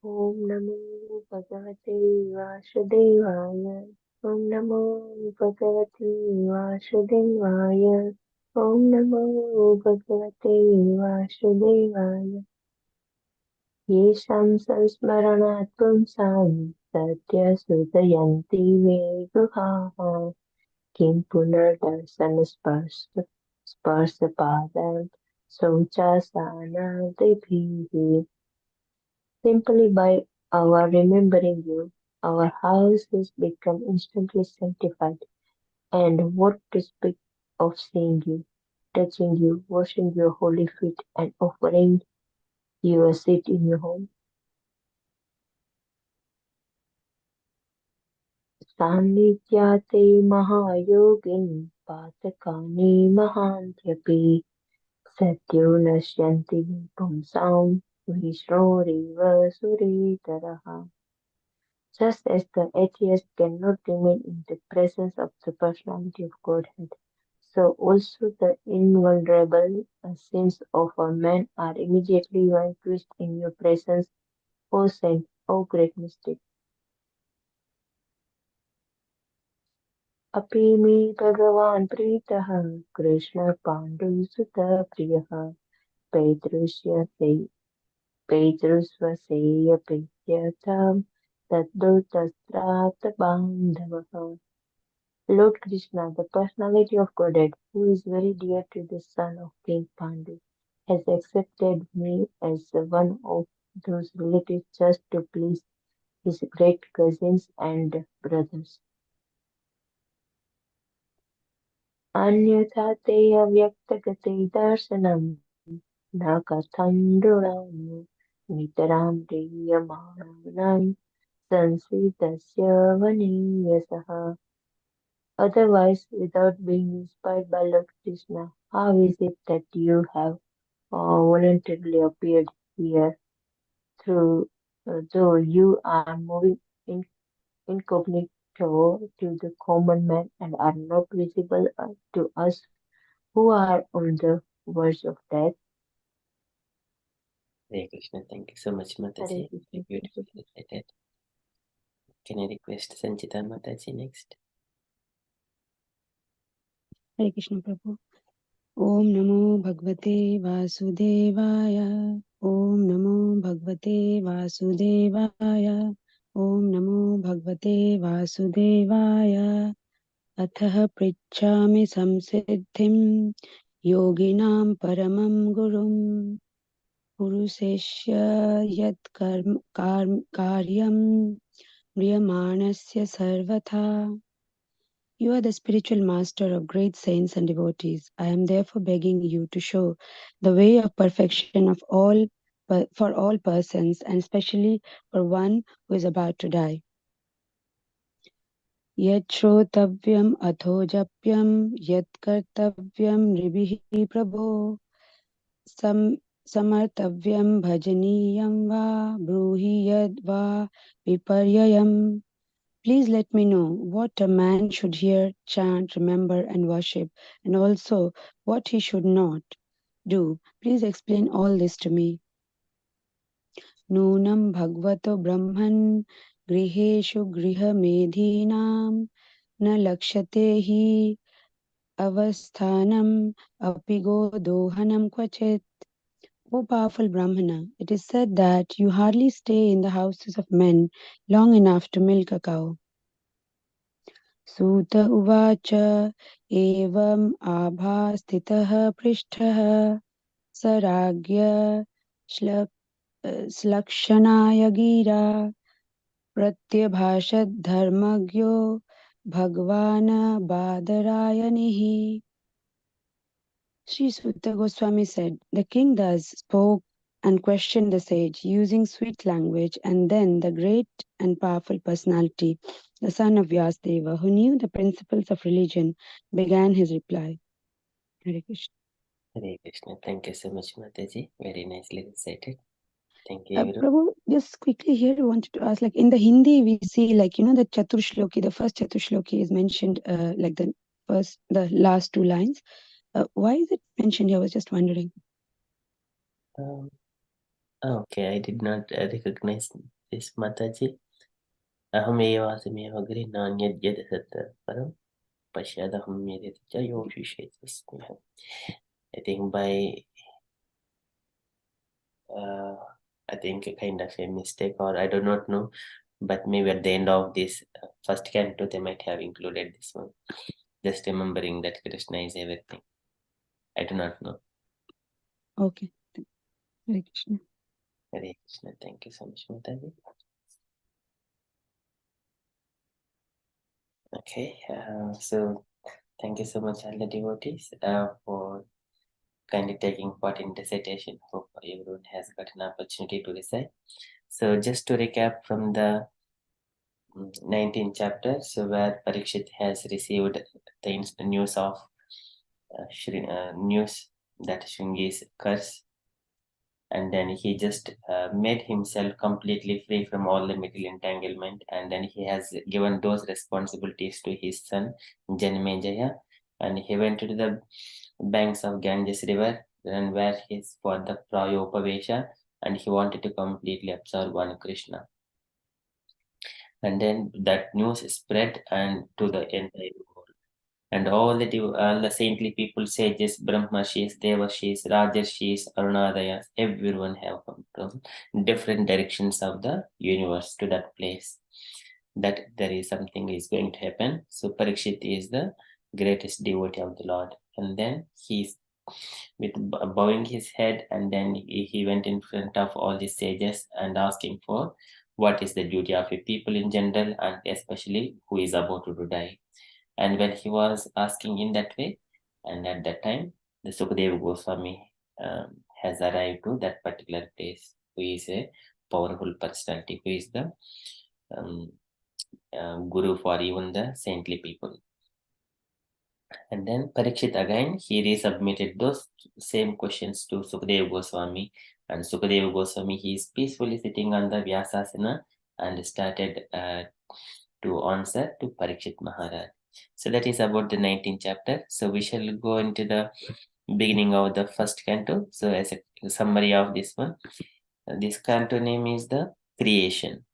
Om Namo Bhagavate Vasudevaya. Om Namo Bhagavate Vasudevaya. Om Namo Bhagavate Vasudevaya. Yesham samsmaranat pumsam satya sudayanti veguhaha. Kim punardarsana sparsa padam sauchasana debhihi. Simply by our remembering you, our house has become instantly sanctified. And what to speak of seeing you, touching you, washing your holy feet, and offering you a seat in your home? Sannidhyate mahayogin patakani mahantyapi satyo nashyanti pumsam vishnoriva suritaraha. Just as the atheist cannot remain in the presence of the personality of Godhead, so also the invulnerable sins of a man are immediately vanquished in your presence, O saint, O great mystic. Api me Bhagavan Pritah Krishna Pandu Sutta Priyah Pedrusvaseya Prityatam Taddutasrata Bandhavaha. Lord Krishna, the personality of Godhead, who is very dear to the son of King Pandu, has accepted me as one of those relatives just to please his great cousins and brothers. Anyatha te avyaktakate darshanam na katham duranu nitaram priyamanam sansitasya vaniyasaha. Otherwise, without being inspired by Lord Krishna, how is it that you have voluntarily appeared here though you are moving incognito show to the common man and are not visible to us who are on the verge of death. Hare Krishna. Thank you so much, Hare Mataji. Krishna. Beautifully recited. Can I request Sanchita Mataji next? Hare Krishna Prabhu. Om Namo Bhagavate Vasudevaya. Om Namo Bhagavate Vasudevaya. Om Namo Bhagavate Vasudevaya. Atah pritchami samsiddhim yoginam paramam gurum. Puruseshya yat karyam mriyamanasya sarvatha. You are the spiritual master of great saints and devotees. I am therefore begging you to show the way of perfection of for all persons, and especially for one who is about to die. Yat shrotavyam atho japyam yat kartavyam nribihi prabho samartavyam bhajaniyam va bruhi yad va viparyayam. Please let me know what a man should hear, chant, remember, and worship, and also what he should not do. Please explain all this to me. Nunam bhagavato brahman griheshu griha medhinam na lakshate hi avasthanam apigo dohanam kvachit. O powerful Brahmana, it is said that you hardly stay in the houses of men long enough to milk a cow. सूत उवाच एवम् आभास्थितः पृष्ठः स राज्ञ श्लक्षणाय गिरा प्रत्यभाषद्धर्मज्ञो भगवान् बादरायणिः. Sri Sutta Goswami said, the king thus spoke and questioned the sage using sweet language, and then the great and powerful personality, the son of Vyasadeva, who knew the principles of religion, began his reply. Hare Krishna. Hare Krishna. Thank you so much, Mataji. Very nicely recited. Thank you, everyone. Prabhu, just quickly here, I wanted to ask, like in the Hindi, we see like, the Chaturshloki, the first Chaturshloki is mentioned like the last two lines. Why is it mentioned here? I was just wondering. Okay, I did not recognize this, Mataji. Ahamevasamev naanyad yadasat param pashyadaham yadita yoshishesasmiham. I think I think a kind of a mistake, or I do not know, but maybe at the end of this first canto they might have included this one. Just remembering that Krishna is everything. I do not know. Okay. Hare Krishna. Hare Krishna. Thank you so much, Mataji. Okay, so thank you so much, all the devotees, for kindly taking part in recitation. Hope everyone has got an opportunity to recite. So just to recap from the 19th chapter, so where Parikshit has received the news of news that Shringi's curse, and then he just made himself completely free from all the material entanglement, and then he has given those responsibilities to his son Janmejaya, and he went to the banks of Ganges river, and where he's for the Prayopavesha, and he wanted to completely absorb one Krishna. And then that news spread and to the entire world. And all the saintly people, sages, Brahmashis, Devashis, Rajarshis, Arunadayas, everyone have come from different directions of the universe to that place. That there is something is going to happen. So Parikshit is the greatest devotee of the Lord. And then he's with bowing his head, and then he went in front of all the sages and asking for what is the duty of a people in general, and especially who is about to die. And when he was asking in that way, and at that time, the Sukadeva Goswami has arrived to that particular place, who is a powerful personality, who is the guru for even the saintly people. And then Parikshit again, he resubmitted those same questions to Sukadeva Goswami, and Sukadeva Goswami, he is peacefully sitting on the Vyasasana and started to answer to Parikshit Maharaj. So that is about the 19th chapter. So we shall go into the beginning of the first canto. So as a summary of this one, this canto name is the creation.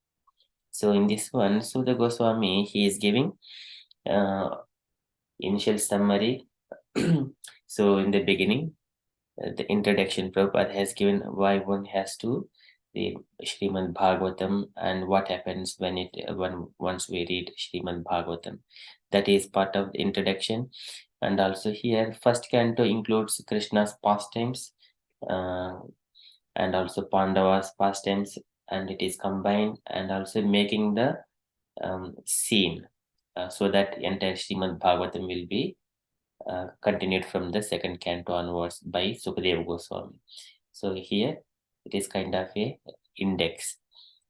So in this one, Sudha Goswami, he is giving initial summary. So in the beginning, the introduction Prabhupada has given why one has to read Srimad Bhagavatam and what happens when once we read Srimad Bhagavatam. That is part of the introduction. And also here, first canto includes Krishna's pastimes and also Pandava's pastimes, and it is combined and also making the scene so that entire Srimad Bhagavatam will be continued from the second canto onwards by Sukadeva Goswami. So here it is kind of a index.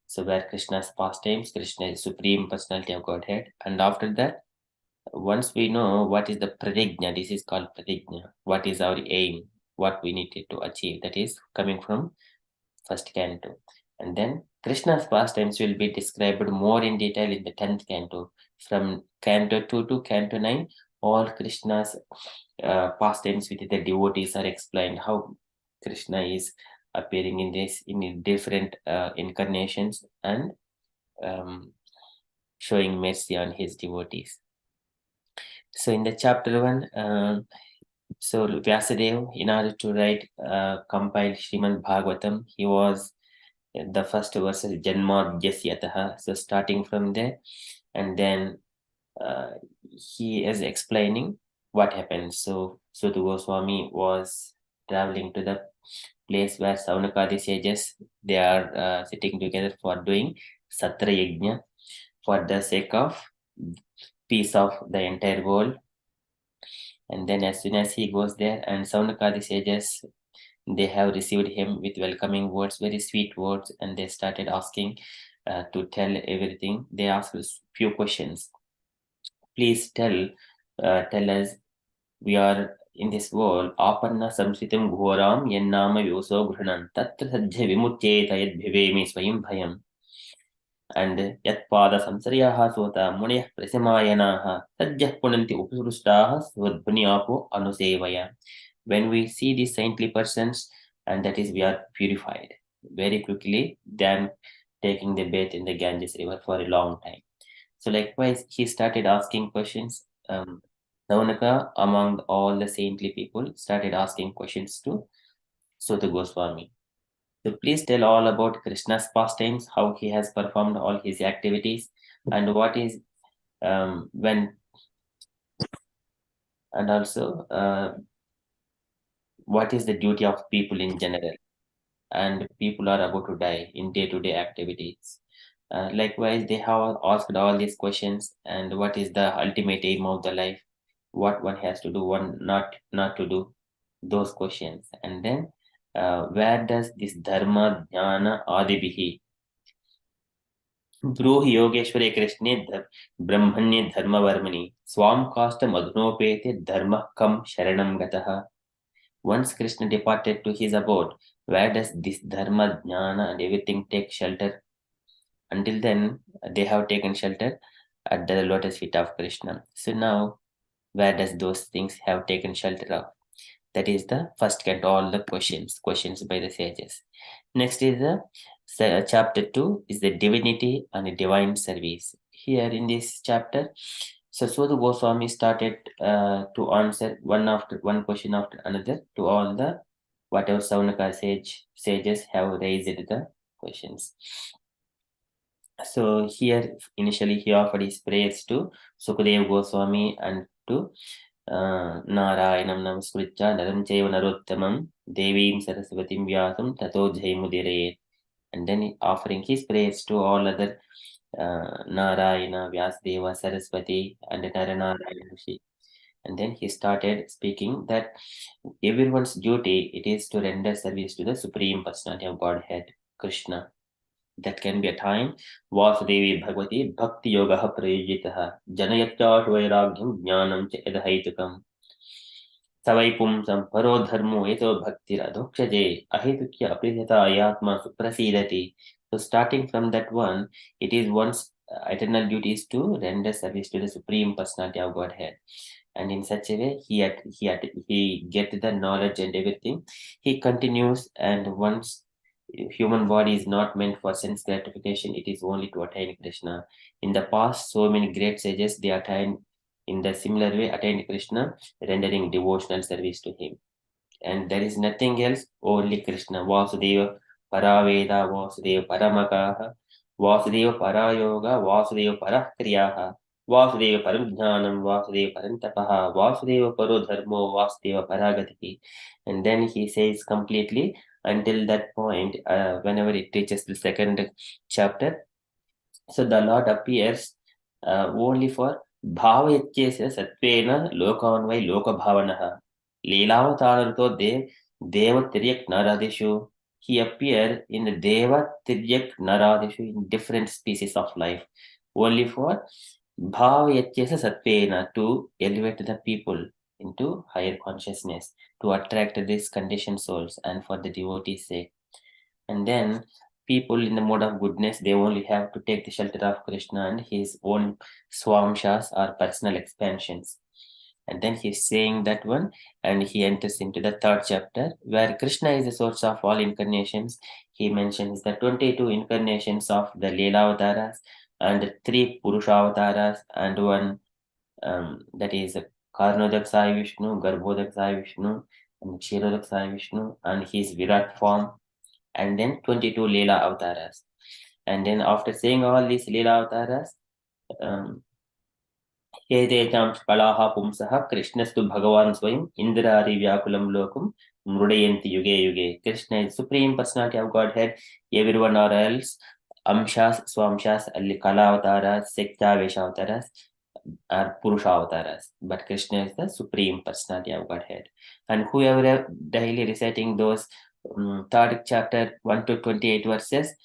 So where Krishna's pastimes, Krishna is supreme personality of Godhead, and after that, once we know what is the pratigna, this is called pratigna, what is our aim, what we needed to achieve, that is coming from first canto. And then Krishna's pastimes will be described more in detail in the 10th canto. From canto 2 to canto 9, all Krishna's pastimes with the devotees are explained, how Krishna is appearing in different incarnations and showing mercy on his devotees. So in the chapter 1, so Vyasadeva, in order to write, compile Srimad Bhagavatam, he was the first verse is Janmadhyasya. So starting from there, and then he is explaining what happened. So Suta Goswami was traveling to the place where Saunakadi sages, they are sitting together for doing Satra Yajna for the sake of peace of the entire world. And then as soon as he goes there, and Saunakadi sages, they have received him with welcoming words, very sweet words, and they started asking to tell everything. They asked us few questions. Please tell us, we are in this world, apanna samsritam ghoram yennama yoso ghranan tatra sajja vimutyeta yad bhivemi swayam bhayam. And yat pada samsaryaha sota muniyah prasimayanaha sajjah punanti upasrustaha svadbhunyapo anusevaya. When we see these saintly persons, and that is we are purified very quickly than taking the bath in the Ganges river for a long time. So likewise, he started asking questions. Saunaka, among all the saintly people, started asking questions to Suta Goswami. So please tell all about Krishna's pastimes, how he has performed all his activities, and what is when, and also what is the duty of people in general, and people are about to die in day-to-day activities. Likewise, they have asked all these questions, and what is the ultimate aim of the life, what one has to do, one not to do, those questions. And then where does this dharma jnana adibihi ब्रूहि योगेश्वरे कृष्णे ब्रह्मण्ये धर्मवर्मणि स्वाम काष्ठम् अधुनोपेते धर्मः कं शरणं गतः. Once Krishna departed to his abode, where does this dharma, jnana, and everything take shelter? Until then, they have taken shelter at the lotus feet of Krishna. So now, where does those things have taken shelter of? That is the first canto, all the questions by the sages. Next is the chapter 2 is the divinity and divine service. Here in this chapter, so Suta Goswami started to answer one question after another to all the whatever Saunaka sages have raised the questions. So here initially he offered his prayers to Sukadeva Goswami and to Narayanam Namaskritya Naram Chaiva Narottamam Devim Saraswatim Vyasam Tato Jaimudirayet. And then offering his prayers to all other Narayana, Vyasdeva, Saraswati, and Naranarayana Rishi. And then he started speaking that everyone's duty it is to render service to the Supreme Personality of Godhead, Krishna. That can be a time Vasudevi Bhagavati Bhakti Yoga Prayojitaha Janayatya Vairagyam Jnanam Cha Edahaitukam Savai Pumsam Paro Dharmo Eto Bhakti Radhokshaje Ahitukya Apridhata Ayatma Suprasidati. So starting from that one, it is once eternal duty is to render service to the Supreme Personality of Godhead. And in such a way, he get the knowledge and everything. He continues, and once human body is not meant for sense gratification, it is only to attain Krishna. In the past, so many great sages, they attained in the similar way, attained Krishna, rendering devotional service to him. And there is nothing else, only Krishna. Vasudeva Paraveda, Vasudeva Paramakaha, Vasudeva Parayoga, Vasudeva Parakriyaha, Vasudeva Paramjnanam, Vasudeva Parantapaha, Vasudeva Parodharmo, Vasudeva Paragati. And then he says completely until that point, whenever it reaches the second chapter. So the Lord appears only for Bhavayatyesya Satvena Lokanvai Lokabhavanaha. Leelavatararto Deva Tiryak Naradishu. He appeared in the Deva Tiryak Naradishu in different species of life. Only for Bhavayatyesya Satvena to elevate the people into higher consciousness, to attract these conditioned souls and for the devotees' sake. And then people in the mode of goodness, they only have to take the shelter of Krishna and his own swamshas or personal expansions. And then he's saying that one, and he enters into the third chapter where Krishna is the source of all incarnations. He mentions the 22 incarnations of the Leela Avataras and 3 Purusha Avataras and one that is Karnodak Sai Vishnu, Garbhodak Sai Vishnu, and Kshirodak Sai Vishnu, and his Virat form, and then 22 Leela Avataras. And then after saying all these Leela Avataras, Hedecham Kalaha Pumsaha Krishnastu Bhagavan Swayam Indrari Vyakulam Lokum Mrudayanti Yuge Yuge. Krishna is Supreme Personality of Godhead. Everyone or else Amshas, Swamshas, Kala Avataras, Sekta Vesha Avataras are Purusha Avataras. But Krishna is the Supreme Personality of Godhead. And whoever daily reciting those third chapter 1 to 28 verses,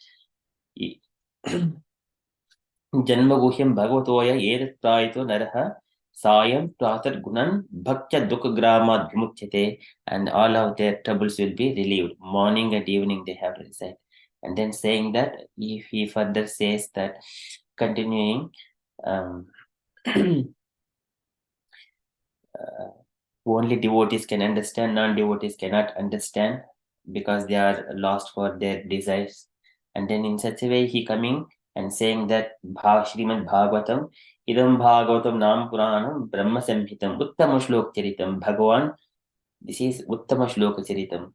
Janmaguhyam Bhagavatoya Edat Prayito Naraha Sayam Pratar Gunan Bhaktya Dukha Grama Vimuchyate, and all of their troubles will be relieved. Morning and evening they have to recite. And then saying that, if he further says that, continuing, only devotees can understand, non-devotees cannot understand because they are lost for their desires. And then in such a way he coming and saying that Srimad Bhagavatam, Idam Bhagavatam Nam Puranam Brahma Samhitam Uttama Shlok Charitam Bhagavan. This is Uttama Shloka Charitam.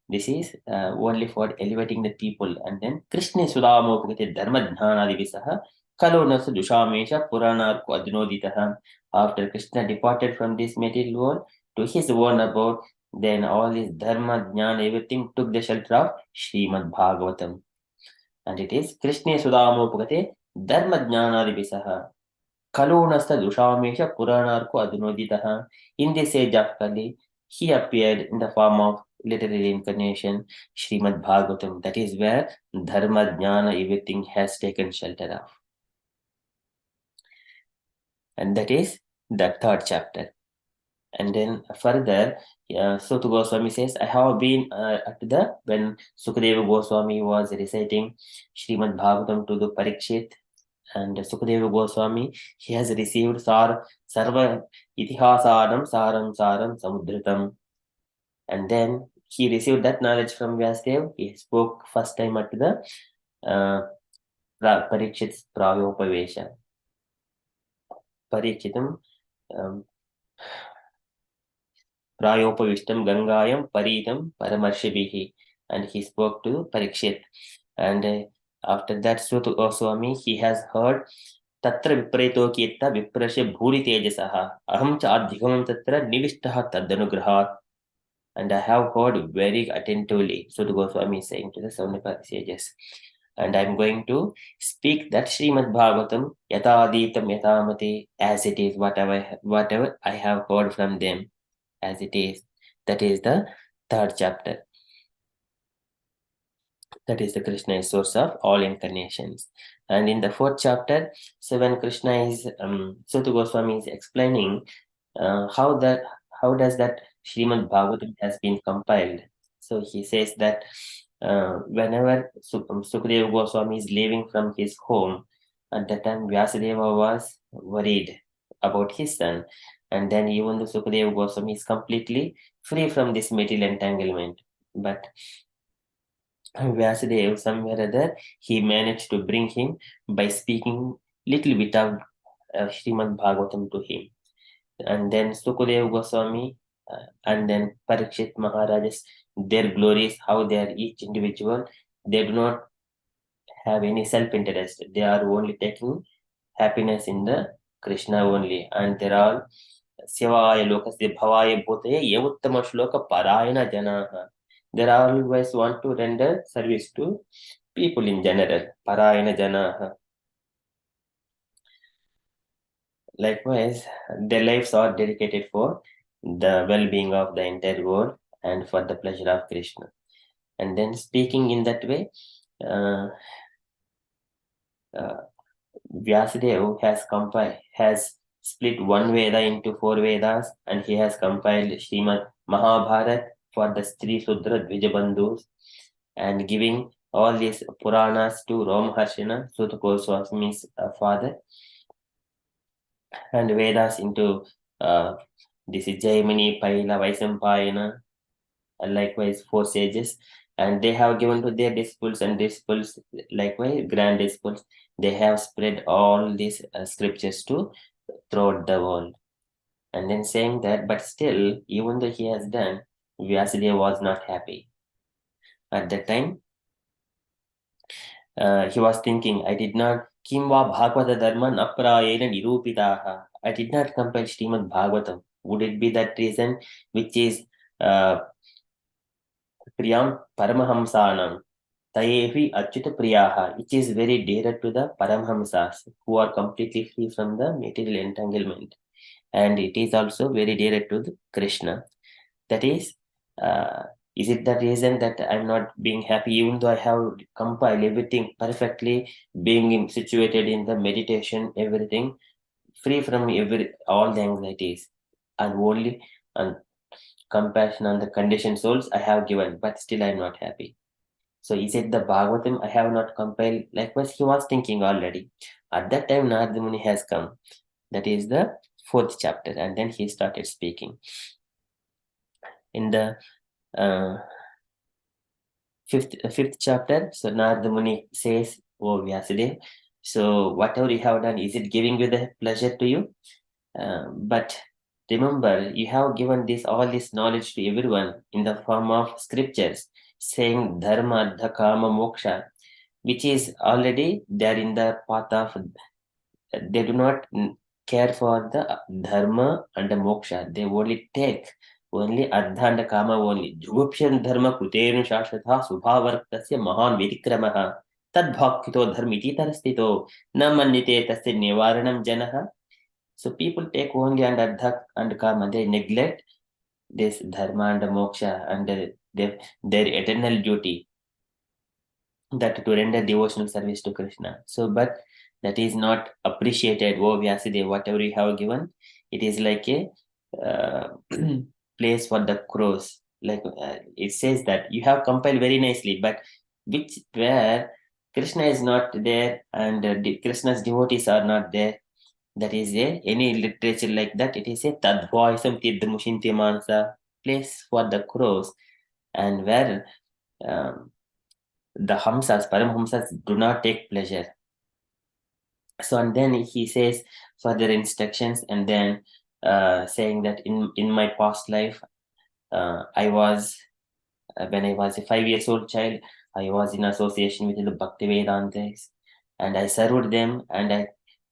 This is only for elevating the people. And then Krishna Sudamokate Dharma Dhanadi Visaha Kalonasa Dushamesha Puranarko Adnoditaha. After Krishna departed from this material world to his own abode, then all his dharma, jnana, everything took the shelter of Srimad Bhagavatam. And it is Krishna Sudamopagate Dharma Jnana Visaha Kalonasta Dushamesha Puranarko Adnoditaha. In this age of Kali, he appeared in the form of literary incarnation, Srimad Bhagavatam. That is where dharma, jnana, everything has taken shelter of. And that is the third chapter. And then further, Suta Goswami says, I have been when Sukadeva Goswami was reciting Srimad Bhagavatam to the Parikshit, and Sukadeva Goswami, he has received Sarva Itihasaram Saram Samudritam. And then he received that knowledge from Vyasadeva. He spoke first time at the Parikshit's Pravyopavesha. Parikshitam Prayopavishtam Gangayam Paritam Paramarshibhihi. And he spoke to Parikshit. And after that, Suta Goswami, he has heard Tatra Vipreto Kitta Viprasya Bhuri Tejasaha Aham Cha Adhigamam Tatra Nivishtaha Tadanugrahat. And I have heard very attentively. Suta Goswami is saying to the Saunaka sages. And I'm going to speak that Srimad Bhagavatam Yataditam Yatamati as it is, whatever I have heard from them as it is. That is the third chapter. That is the Krishna is source of all incarnations. And in the fourth chapter, so when Krishna is Suta Goswami is explaining how does that Srimad Bhagavatam has been compiled. So he says that whenever Sukadeva Goswami is leaving from his home, At that time, Vyasadeva was worried about his son. And then even the Sukadeva Goswami is completely free from this material entanglement. But Vyasadeva, somewhere or other, he managed to bring him by speaking little bit of Srimad Bhagavatam to him. And then Sukadeva Goswami and then Parikshit Maharajas, their glories, how they are each individual, they do not have any self-interest. They are only taking happiness in the Krishna only. And they're all Sivaya Lokasya Bhavaya Bhutaya Yavuttama Shloka Parayana Janaha. They always want to render service to people in general. Parayana Janaha. Likewise, their lives are dedicated for the well-being of the entire world and for the pleasure of Krishna. And then speaking in that way, Vyasadeva has split one Veda into 4 Vedas, and he has compiled Srimad Mahabharat for the Sri Sudra Dvijabandhus, and giving all these Puranas to Ramharshana, Sutta Goswami's father, and Vedas into this is Jaimini, Paila, Vaisampayana, and likewise 4 sages. And they have given to their disciples, and disciples, likewise grand disciples, they have spread all these scriptures to throughout the world. And then saying that, but still, even though he has done, Vyasadeva was not happy. At that time, he was thinking, I did not Kimva Bhagavata Dharma Naprayena Nirupitaha. I did not compile Srimad Bhagavatam. Would it be that reason which is Priyam Paramahamsanam Tayevi Achyuta Priyaha, which is very dear to the Paramhamsas who are completely free from the material entanglement. And it is also very dear to the Krishna. That is it the reason that I'm not being happy, even though I have compiled everything perfectly, being situated in the meditation, everything, free from all the anxieties, and only and compassion on the conditioned souls I have given, but still I'm not happy. So is it the Bhagavatam I have not compiled? Likewise, he was thinking already. At that time, Narada Muni has come. That is the 4th chapter, and then he started speaking. In the 5th chapter, so Narada Muni says, "Oh Vyasadeva, so whatever you have done, is it giving you the pleasure to you? But remember, you have given all this knowledge to everyone in the form of scriptures, saying dharma, artha, kama, moksha, which is already there in the path of. They do not care for the dharma and the moksha. They only take only artha and kama only. Jugupshan dharma kutenu shashatha subhavartasya mahan vidikramaha tad bhaktito dharmiti tarastito na mannite tasya nivaranam janaha. So people take only and ardha and kama. They neglect this dharma and moksha and their eternal duty, that to render devotional service to Krishna. So, but that is not appreciated. Oh Vyasadeva, whatever you have given, it is like a place for the crows. Like it says that you have compiled very nicely, but where Krishna is not there and Krishna's devotees are not there. That is any literature like that. It is a tadvoisam tidmushinti mansa, place for the crows, and where the Hamsas, Paramhamsas do not take pleasure. So, and then he says further instructions, and then saying that in my past life, I was, when I was a 5 years old child, I was in association with the Bhakti Vedantas, and I served them, and I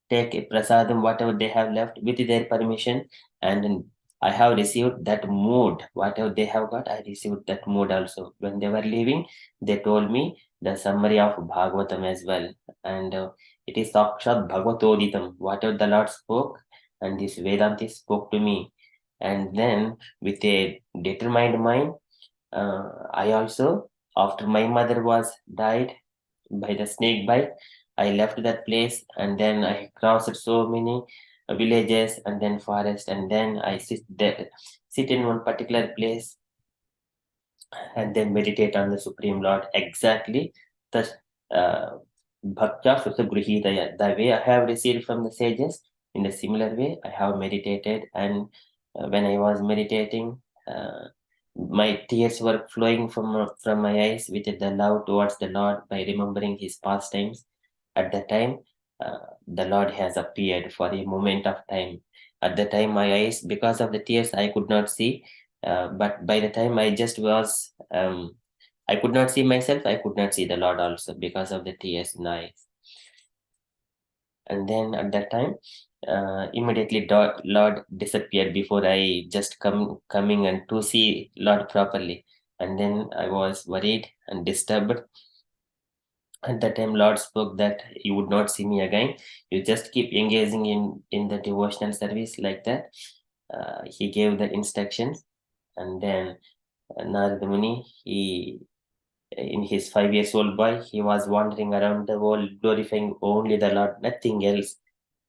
take a prasadam, whatever they have left, with their permission, and then I have received that mood, whatever they have got, I received that mood also. When they were leaving, they told me the summary of Bhagavatam as well. And it is Sakshat Bhagavatoditam, whatever the Lord spoke, and this Vedanti spoke to me. And then with a determined mind, I also, after my mother was died by the snake bite, I left that place, and then I crossed so many villages and then forest, and then I sit in one particular place and then meditate on the Supreme Lord. Exactly the Bhaktya Sutagruhitaya. The way I have received from the sages, in a similar way, I have meditated, and when I was meditating, my tears were flowing from my eyes with the love towards the Lord by remembering his pastimes. At the time, the Lord has appeared for a moment of time. At the time, my eyes, because of the tears, I could not see. But by the time I just was, I could not see myself, I could not see the Lord also because of the tears in the eyes. And then at that time, immediately Lord disappeared before I just coming and to see Lord properly. And then I was worried and disturbed. At that time, Lord spoke that you would not see me again. You just keep engaging in the devotional service like that. He gave the instructions, and then Narada Muni, in his 5 years old boy, he was wandering around the world glorifying only the Lord, nothing else.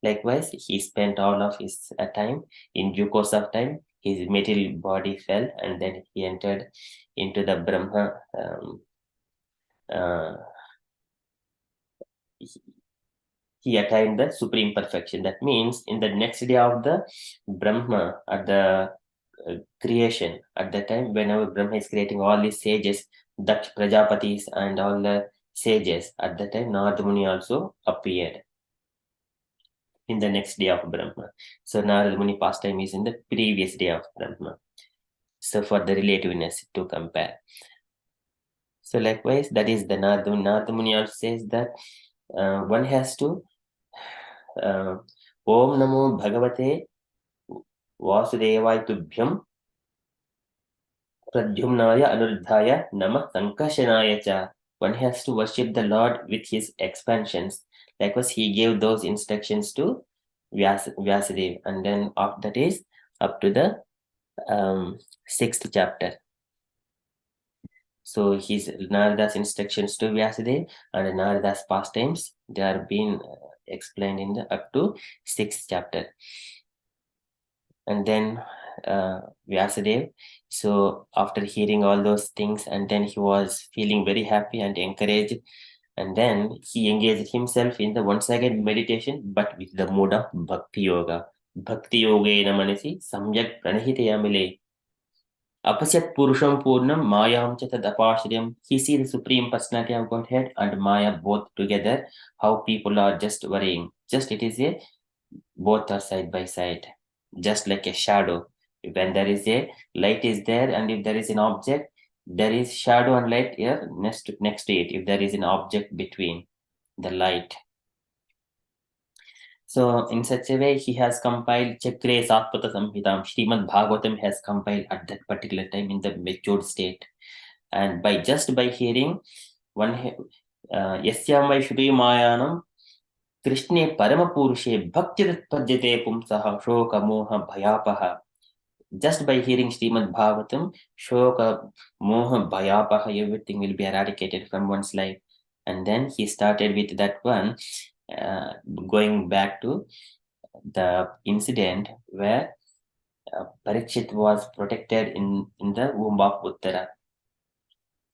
Likewise, he spent all of his time. In due course of time, his material body fell, and then he entered into the Brahma. He attained the supreme perfection. That means in the next day of the Brahma, at the creation, at the time whenever Brahma is creating all these sages, Daksh Prajapatis and all the sages, at the time Narada Muni also appeared in the next day of Brahma. So Narada Muni pastime is in the previous day of Brahma. So for the relativeness to compare. So likewise, that is the Narada Muni also says that one has to Om Namo Bhagavate Vasudevaya Tubhyam Pradyumnaya Anuruddhaya Nama Sankashanaya Cha. One has to worship the Lord with his expansions. Likewise, he gave those instructions to Vyasadeva, and then after that is up to the 6th chapter. So his Narada's instructions to Vyasadeva and Narada's pastimes, they are being explained in the up to 6th chapter. And then Vyasadeva, so after hearing all those things, and then he was feeling very happy and encouraged, and then he engaged himself in the once again meditation, but with the mode of Bhakti Yoga. Bhakti Yoga manasi samyak pranahitayamile. Apasyat Purusham Purnam Mayam Chatadapashriam. He sees the Supreme Personality of Godhead and Maya both together, how people are just worrying. Just it is a both are side by side, just like a shadow. When there is a light is there, and if there is an object, there is shadow and light here next to it. If there is an object between the light. So in such a way, he has compiled Chakre Satpata Samhitam. Srimad Bhagavatam has compiled at that particular time in the matured state. And by hearing one Yasyam Vai Shri Mayanam Krishne Paramapurushe Bhaktirat Pajyate Pumsaha Shoka Moha Bhayapaha. Just by hearing Srimad Bhagavatam, Shoka Moha Bhayapaha, everything will be eradicated from one's life. And then he started with that one, going back to the incident where Parikshit was protected in the womb of Uttara.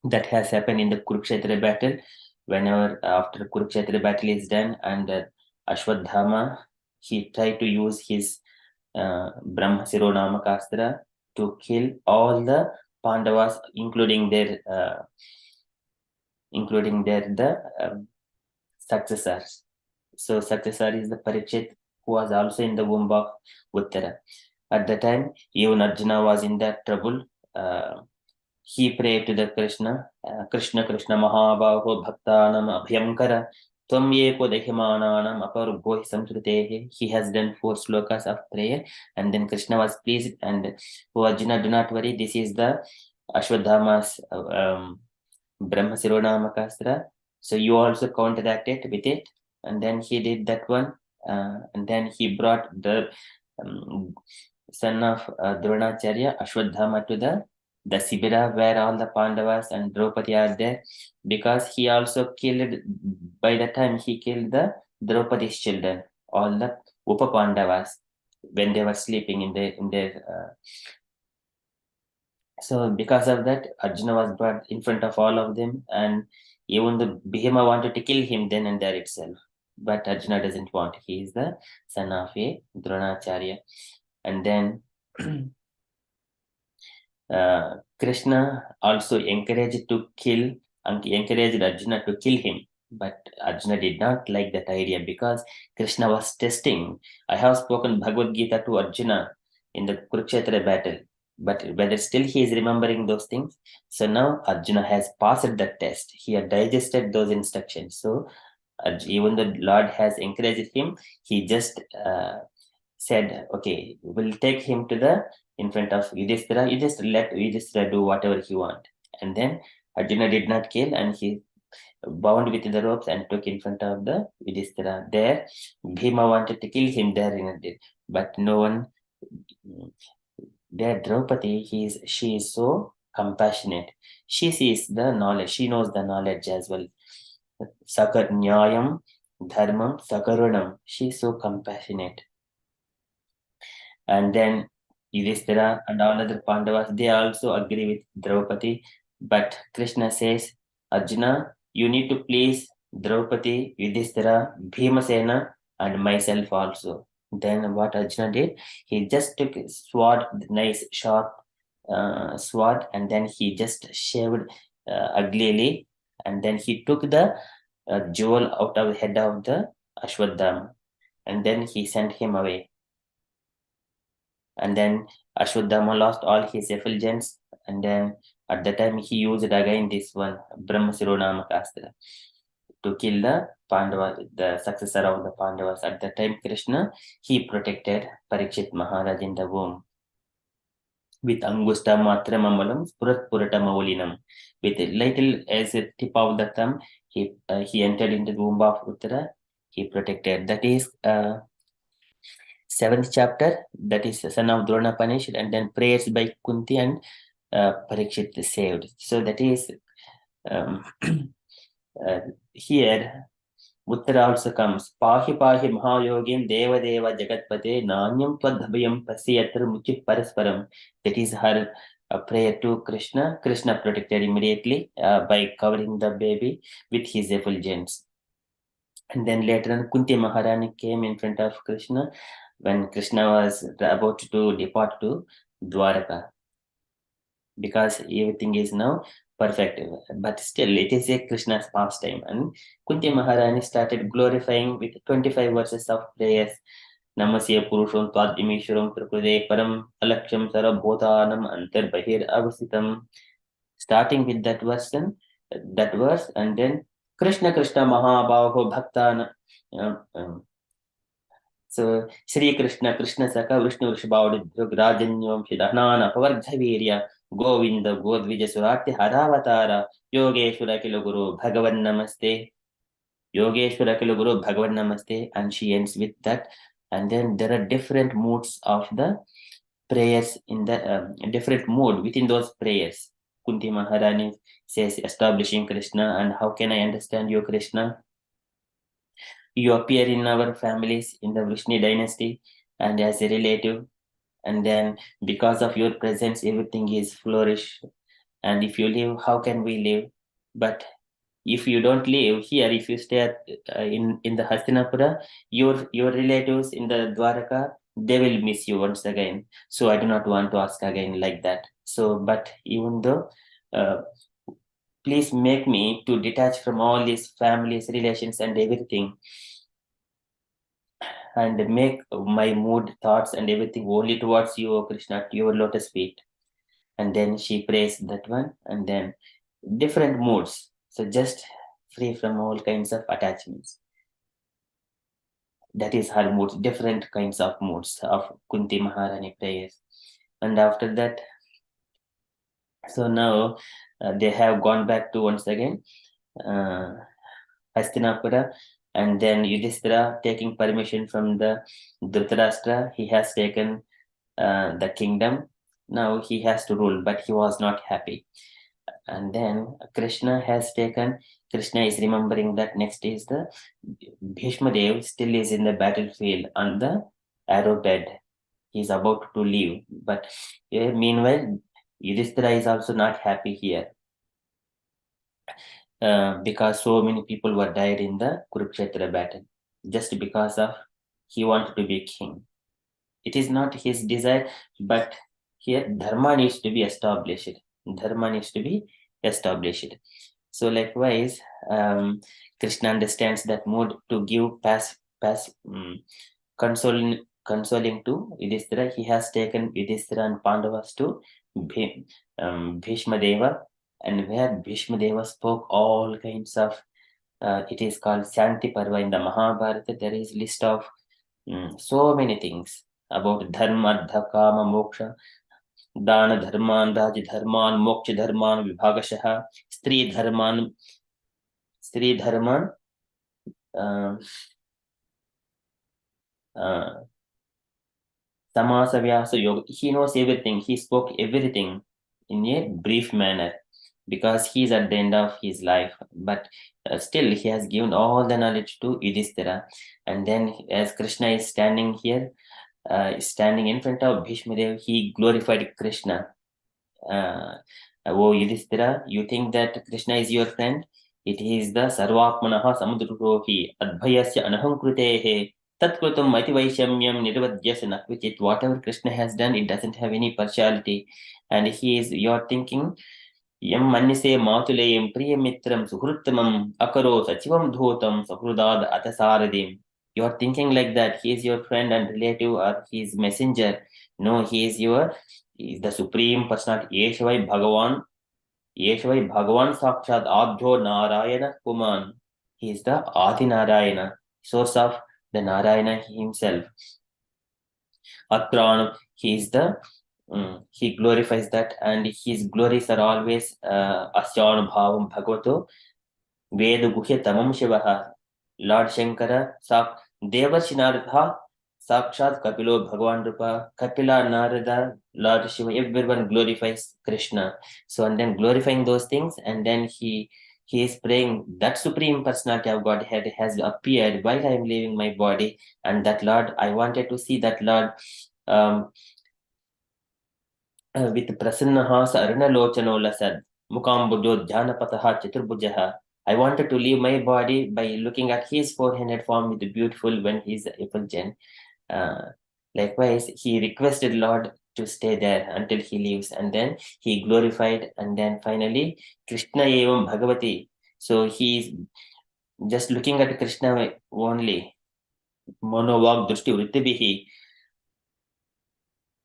That has happened in the Kurukshetra battle. Whenever after Kurukshetra battle is done, and Ashwadhama, he tried to use his Brahma Sironamakastra to kill all the Pandavas, including their successors. So successor is the Parikshit, who was also in the womb of Uttara. At the time, even Arjuna was in that trouble. He prayed to the Krishna, Krishna Mahabhaho Bhaktanam Abhyamkara Tvam Yeko Dehimananam Aparubho Samsritehe. He has done 4 slokas of prayer, and then Krishna was pleased, and oh Arjuna, do not worry, this is the Ashwadhama's Brahma Sironamakastra. So you also counteracted with it, and then he did that one, and then he brought the son of Dronacharya, Ashwadhama, to the Sibira where all the Pandavas and Draupadi are there, because he also killed, by the time he killed the Draupadi's children, all the Upa Pandavas, when they were sleeping in their so because of that, Arjuna was brought in front of all of them, and even the Bhima wanted to kill him then and there itself. But Arjuna doesn't want. He is the son of a Dronacharya. And then Krishna also encouraged Arjuna to kill him. But Arjuna did not like that idea because Krishna was testing. I have spoken Bhagavad Gita to Arjuna in the Kurukshetra battle, but whether still he is remembering those things. So now Arjuna has passed that test. He had digested those instructions. So even the Lord has encouraged him, he just said, okay, we'll take him to the in front of Yudhishthira. You just let Yudhishthira do whatever he want. And then Arjuna did not kill, and he bound with the ropes and took in front of the Yudhishthira. There, Bhima wanted to kill him there in it, but no one. There, Draupadi, she is so compassionate. She sees the knowledge. She knows the knowledge as well. Sakar Nyayam, Dharmam, Sakarunam. She is so compassionate. And then Yudhishthira and all other Pandavas, they also agree with Draupadi. But Krishna says, Arjuna, you need to please Draupadi, Yudhishthira, Bhimasena, and myself also. Then what Arjuna did, he just took a sword, nice sharp sword, and then he just shaved uglily, and then he took the jewel out of the head of the Ashwadhama, and then he sent him away. And then Ashwadhama lost all his effulgence, and then at the time he used again this one Brahmasiro Namakastra to kill the Pandava, the successor of the Pandavas. At the time Krishna, he protected Parikshit Maharaj in the womb with Angusta Matra Mamalam Purat Purata Maulinam. With a little as a tip of the thumb, he entered into the womb of Uttara. He protected. That is 7th chapter, that is the son of Drona punished, and then prayers by Kunti and Parikshit saved. So that is here Uttara also comes. Pahi Pahi Mahayogin Deva Deva Jagatpate Nanyam Twadhabhayam Pasiyatra Muchi Parasparam. That is her prayer to Krishna. Krishna protected immediately by covering the baby with his effulgence. And then later on, Kunti Maharani came in front of Krishna when Krishna was about to depart to Dwaraka, because everything is now perfect. But still, it is a Krishna's pastime. And Kunti Maharani started glorifying with 25 verses of prayers. Namasya Purusham Twadimishwaram Prakude Param Alaksham Sarabhotanam Antar Bahir Avasitam. Starting with that verse, and then Krishna Krishna Mahabhavo Bhaktana. So Sri Krishna Krishna Saka Vishnu Vrishabhavadi Rajanyam Shidhanana Pavardhavirya Govinda Godvija Surati Haravatara Yogeshwara Kiloguru Bhagavan Namaste. Yogeshwara Kiloguru Bhagavan Namaste. And she ends with that. And then there are different moods of the prayers in the different mood within those prayers. Kunti Maharani says, establishing Krishna, and how can I understand you, Krishna? You appear in our families in the Vishnu dynasty and as a relative, and then because of your presence, everything is flourish. And if you live, how can we live? But if you don't live here, if you stay in the Hastinapura, your relatives in the Dwaraka, they will miss you once again. So I do not want to ask again like that. So, but even though, please make me to detach from all these families, relations, and everything, and make my mood, thoughts, and everything only towards you, O Krishna, to your lotus feet. And then she prays that one, and then different moods. So just free from all kinds of attachments. That is her moods, different kinds of moods of Kunti Maharani prayers. And after that, so now they have gone back to once again Hastinapura, and then Yudhishthira taking permission from the Dhritarashtra, he has taken the kingdom. Now he has to rule, but he was not happy. And then Krishna is remembering that next is the Bhishma Dev still is in the battlefield on the arrow bed. He is about to leave. But meanwhile, Yudhishthira is also not happy here. because so many people were died in the Kurukshetra battle, just because of he wanted to be king. It is not his desire, but here dharma needs to be established. Dharma needs to be established. So likewise, Krishna understands that mood to give consoling to Yudhishthira. He has taken Yudhishthira and Pandavas to Bhishma Deva, and where Bhishma Deva spoke all kinds of, it is called Shanti Parva in the Mahabharata. There is list of so many things about dharma, artha, kama, moksha, dana dharman, raj dharman, moksha dharman, vibhagashah, stri dharman, samasa vyasa yoga. He knows everything. He spoke everything in a brief manner because he's at the end of his life. But still, he has given all the knowledge to Yudhishthira. And then, as Krishna is standing here, standing in front of Bhishma Dev, he glorified Krishna. Oh Yudhishthira, you think that Krishna is your friend? It is the Sarvatmanaha Samudrurohi Adbhayasya Anahankrutehe Tatkrutam Mati Vaishamyam Nirvadyasya Nakvichit. Whatever Krishna has done, it doesn't have any partiality. And he is, you're thinking, Yam Manise Matuleyam Priyamitram Suhruttamam Akaro Sachivam Dhotam Sahrudad Atasaradim. You're thinking like that. He is your friend and relative or his messenger. No, he is the Supreme Personality. Yeshavai Bhagavan Sakshat Abdho Narayana Kuman. He is the Adi Narayana, source of the Narayana himself. Atranam, he is the he glorifies that, and his glories are always Asyan Bhavam Bhagavato Veda Guhya Tamam Shivaha. Lord Shankara Devashi Narada Sakshat Kapilo Bhagavan Rupa Kapila Narada Lord Shiva, everyone glorifies Krishna. So and then glorifying those things, and then he is praying that Supreme Personality of Godhead has appeared while I am leaving my body, and that Lord, I wanted to see that Lord with Prasannaha Arunalochano Lasad Mukambujo Janapataha Chaturbhujaha. I wanted to leave my body by looking at his forehead form with the beautiful when he is effulgent. Likewise, he requested Lord to stay there until he leaves, and then he glorified, and then finally Krishna evam Bhagavati. So he is just looking at Krishna only. Monovag Drushti Vrittibihi.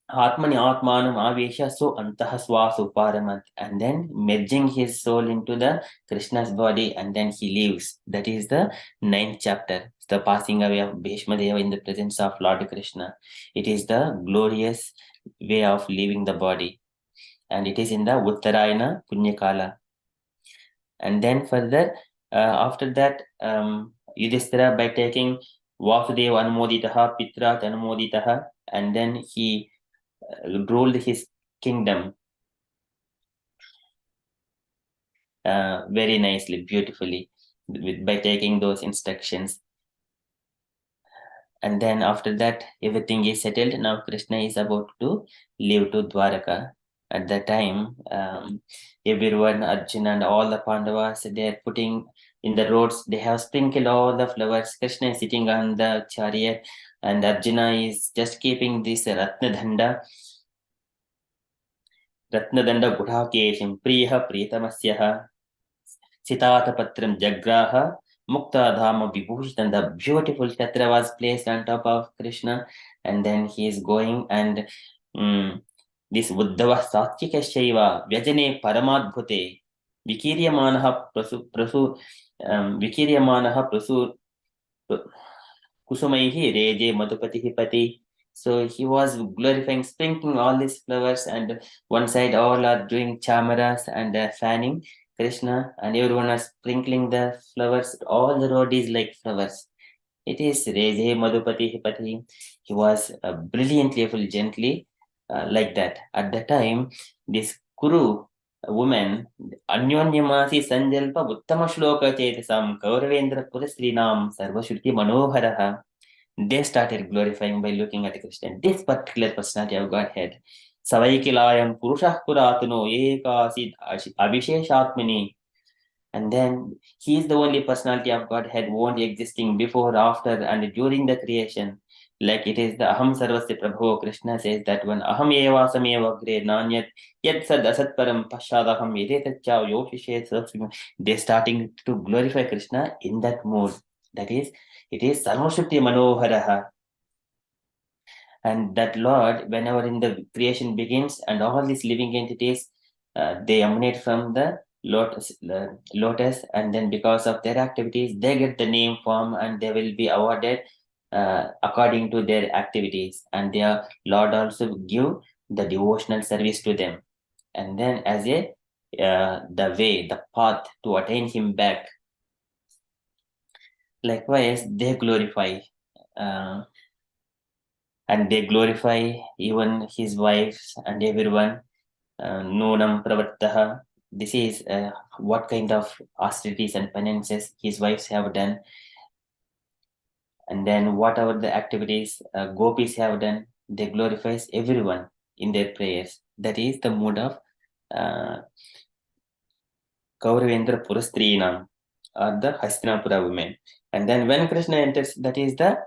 Atmani Atmanam Avesha so Antah Swasu Paramat, and then merging his soul into the Krishna's body, and then he leaves. That is the 9th chapter, the passing away of Bhishma Deva in the presence of Lord Krishna. It is the glorious way of leaving the body, and it is in the Uttarayana Punyakala. And then further, after that, Yudhishthira, by taking Vasudeva Anumoditaha, Pitrat Anumoditaha, and then he ruled his kingdom very nicely, beautifully, by taking those instructions. And then after that, everything is settled. Now Krishna is about to leave to Dwaraka. At that time, everyone, Arjuna and all the Pandavas, they are putting in the roads, they have sprinkled all the flowers. Krishna is sitting on the chariot, and Arjuna is just keeping this Ratnadanda Gudhakesham Priya Pritamasyaha Sitatapatram Jagraha Muktadhama Vibhushan. And the beautiful Chatra was placed on top of Krishna, and then he is going, and this Uddhava Satyika Shaiva Vyajane Paramadbhute Vikiryamanaha Prasu Kusumaihi Reje Madhupati Pati. So he was glorifying, sprinkling all these flowers, and one side all are doing chamaras and fanning Krishna, and everyone are sprinkling the flowers. All the road is like flowers. It is Reje Madhupati Pati. He was brilliantly, gently, like that. At the time, this Kuru woman, Anyonyamasi Sanjalpa Uttama Shloka Chetasam Kauravendra Purasrinam Sarvashruti Manoharaha. They started glorifying by looking at Krishna. This particular personality of Godhead. Savaikilayam Purushah Puratano Ekasid Abhisheshatmini. And then he is the only personality of Godhead, only existing before, after, and during the creation. Like it is the Aham Sarvasya Prabhu. Krishna says that when Aham eva sameva gre nanyat yet sad asat param pashadaham yedetacha yoshishe. They're starting to glorify Krishna in that mode. That is, it is Sarvashruti Manoharaha. And that Lord, whenever in the creation begins, and all these living entities, they emanate from the lotus, and then because of their activities, they get the name, form, and they will be awarded according to their activities. And their Lord also give the devotional service to them. And then as a the way, the path to attain him back. Likewise, they glorify. And they glorify even his wives and everyone. Nonam Pravattaha. This is what kind of austerities and penances his wives have done. And then whatever the activities gopis have done, they glorifies everyone in their prayers. That is the mood of Kauravendra Purastrinam, or the Hastinapura women. And then when Krishna enters, that is the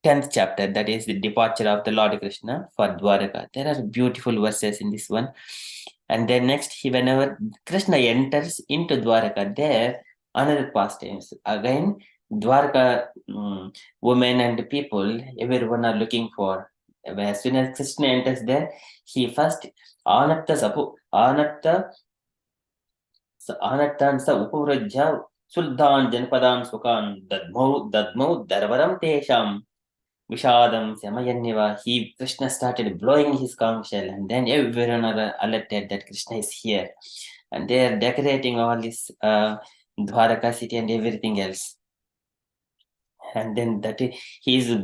10th chapter, that is the departure of the Lord Krishna for Dwaraka. There are beautiful verses in this one. And then next, whenever Krishna enters into Dwaraka, there another pastimes. Again, Dwaraka women and people, everyone are looking for. As soon as Krishna enters there, he first Anatta Upavrajya Sultan Janpadam Sukan Dadmau Darvaram Tesham Vishadam Samayaniva. Krishna started blowing his conch shell, and then everyone are alerted that Krishna is here. And they are decorating all this Dwaraka city and everything else. And then he is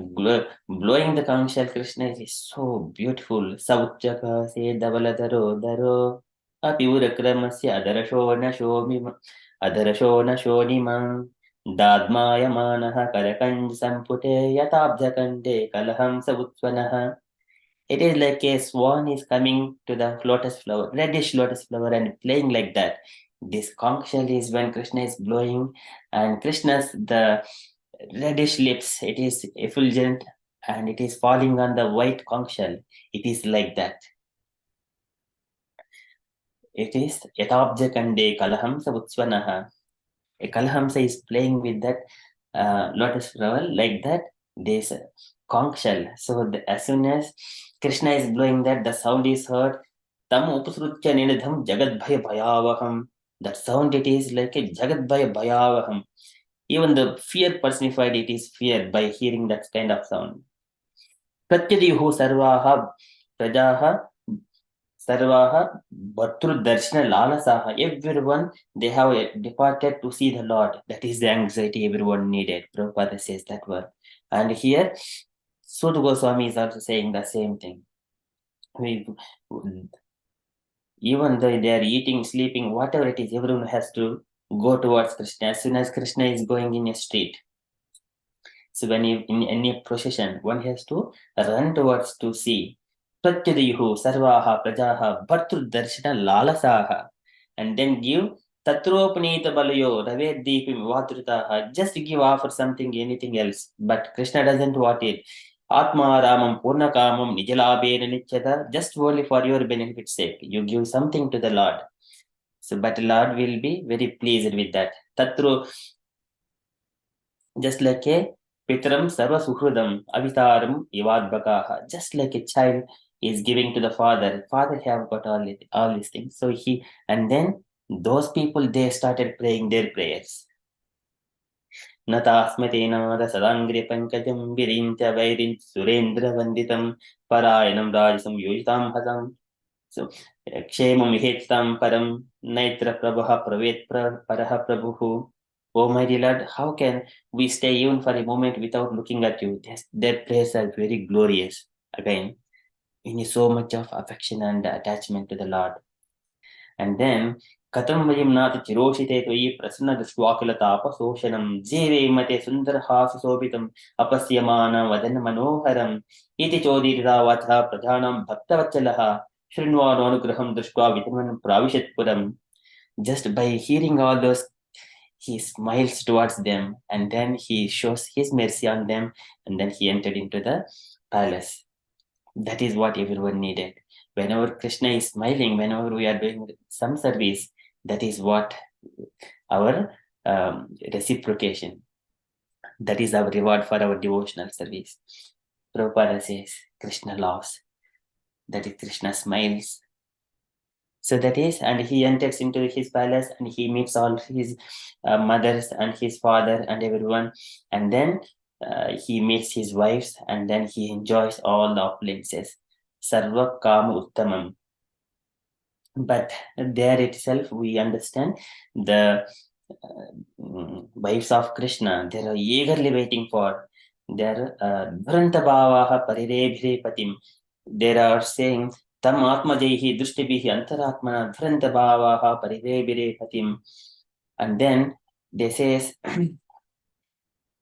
blowing the conch shell. Krishna is so beautiful. Sauchaka se Davaladaro Daro Apiurakramasya Adarasho Nashonimam Dadmayamanaha Karakanj Sampute Yatabjakante Kalaham Savutvanaha. It is like a swan is coming to the lotus flower, reddish lotus flower, and playing like that. This conch shell is when Krishna is blowing, and Krishna's the reddish lips, it is effulgent, and it is falling on the white conch shell. It is like that. It is Yatabjakande Kalahamsa Utsvanaha. A Kalahamsa is playing with that lotus flower like that. This conch shell. So as soon as Krishna is blowing that, the sound is heard. Tam upasrutya ninadham jagadbhaya bhayavaham. That sound, it is like a jagadbhaya bhayavaham. Even the fear personified, it is fear by hearing that kind of sound. Pratyadihu sarvaha prajaha sarvaha bhatru darshana lalasaha. Everyone, they have departed to see the Lord. That is the anxiety everyone needed. Prabhupada says that word. And here, Sudha Goswami is also saying the same thing. Even though they are eating, sleeping, whatever it is, everyone has to go towards Krishna. As soon as Krishna is going in a street, so when in any procession, one has to run towards to see. Pratyadayuhu sarvaha prajaha bhartru darshana lalasaha. And then give tatropanita balayo rave deepim vatrutaha. Just give offer something, anything else. But Krishna doesn't want it. Atma Ramam Purnakamam Nijalabena Nichada, just only for your benefit's sake. You give something to the Lord. So, but Lord will be very pleased with that. Tatru, just like a Pitram Sarva Suhrudam Avitaram Ivadbakaha, just like a child is giving to the father. Father have got all these things. So and then those people, they started praying their prayers. Natasmatenada Sadangri Pankajam Virinta Vairin Surendra Vanditam Parayanam Rajasam Yojitam Hasam. So Kshemam Hetam Param Naitra Prabha Pravet Paraha Prabhu. Oh my dear Lord, how can we stay even for a moment without looking at you? Their prayers are very glorious. Again, we need so much of affection and attachment to the Lord. And then Katam Vayam Nata Chiroshite Toyi Prasanna Duswakilata Soshanam Jeve Mate Sundarhasa Sobitam Apasyamana Vadana Manoharam Iti Chodirita Vatha Pradhanam Bhaktavachalaha Shrinvano Anugraham Dushkwa Vitaman Pravishat Puram. Just by hearing all those he smiles towards them, and then he shows his mercy on them, and then he entered into the palace. That is what everyone needed. Whenever Krishna is smiling, whenever we are doing some service, that is what our reciprocation. That is our reward for our devotional service. Prabhupada says, Krishna laughs. That is, Krishna smiles. So that is, and he enters into his palace and he meets all his mothers and his father and everyone. And then he meets his wives, and then he enjoys all the opulences. Sarva Kama Uttamam. But there itself we understand the wives of Krishna, they are eagerly waiting for their Dhranta Bhavaha Parirevhre Patim. They are saying, Tam Atmajaihi Dushtibihi Antaratmana Dhranta Bhavaha Parirevhre Patim. And then they says,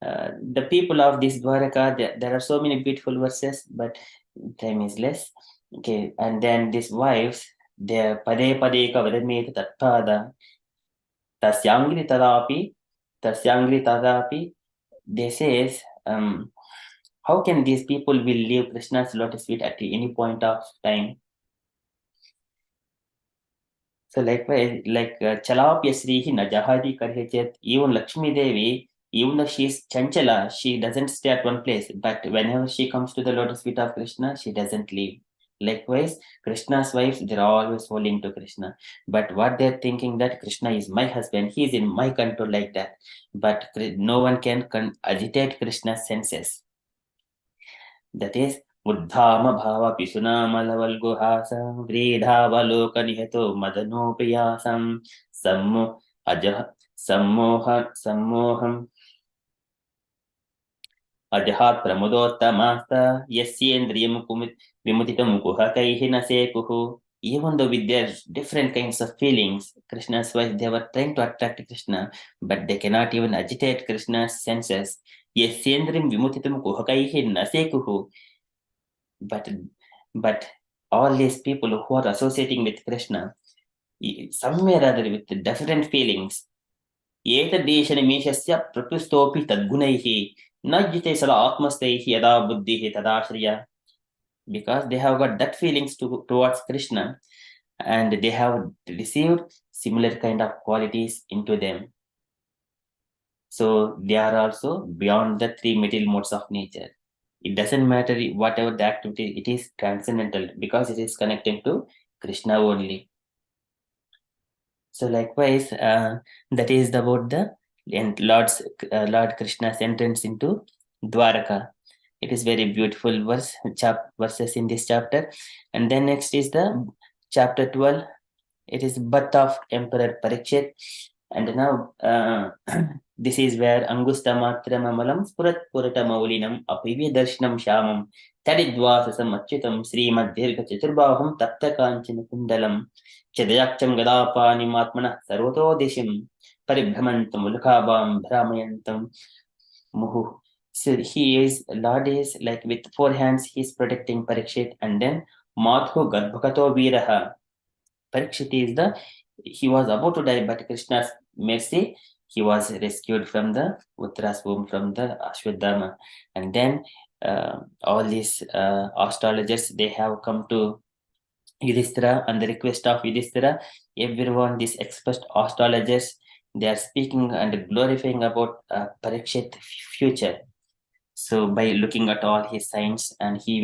the people of this Dwaraka, there are so many beautiful verses, but time is less. Okay, and then these wives, they are Pade Pade Kavadamet Tatpada. Tasyangri Tadapi, they says, how can these people will leave Krishna's lotus feet at any point of time? So likewise, like Chalapya Srihi Najahadi Karhechet, even Lakshmi Devi, even though she is Chanchala, she doesn't stay at one place, but whenever she comes to the lotus feet of Krishna, she doesn't leave. Likewise, Krishna's wives, they're always holding to Krishna. But what they're thinking that Krishna is my husband, he is in my control like that. But no one can agitate Krishna's senses. That is, Buddhama Bhava Pisunama Guhasa Vridhavaloka Niheto Madanopiyasam Sammoham Ajahat Pramudottamasta Yasyendriyam Vimutitam Kuhakaihi Nasekuhu. Even though with their different kinds of feelings, Krishna's wife, they were trying to attract Krishna, but they cannot even agitate Krishna's senses. Yasyendrim Vimutitam Kuhakaihi Nasekuhu. But all these people who are associating with Krishna, somewhere or other with different feelings, एतद्देशनिमेषस्य प्रकृस्तोऽपि तद्गुणैः न जिते सदा आत्मस्थैः यदा बुद्धिः तदाश्रय. Because they have got that feelings towards Krishna, and they have received similar kind of qualities into them. So they are also beyond the three material modes of nature. It doesn't matter whatever the activity, it is transcendental because it is connected to Krishna only. So likewise, that is about the Lord Krishna's entrance into Dwaraka. It is very beautiful verses in this chapter. And then next is the chapter 12. It is birth of Emperor Parikshit. And now this is where Angusta Matramamalam Spurat Purata Maulinam Apivya Darshanam Shamam Tadidvasasam Achyutam Srimad Dirgha Chaturbaham Tapta Kanchana Kundalam Chadayakcham Gadapani Matmana Sarvato Dishim Paribhamantam Ulakabam Brahmayantam Muhu. So Lord is like with 4 hands, he is protecting Parikshit, and then Madhu Garbhakato Viraha. Parikshit is he was about to die, but Krishna's mercy, he was rescued from the Uttara's womb, from the Ashwadama. And then all these astrologers, they have come to Yudhishthira, and the request of Yudhishthira, everyone, these expert astrologers, they are speaking and glorifying about Parikshit's future. So by looking at all his signs, and he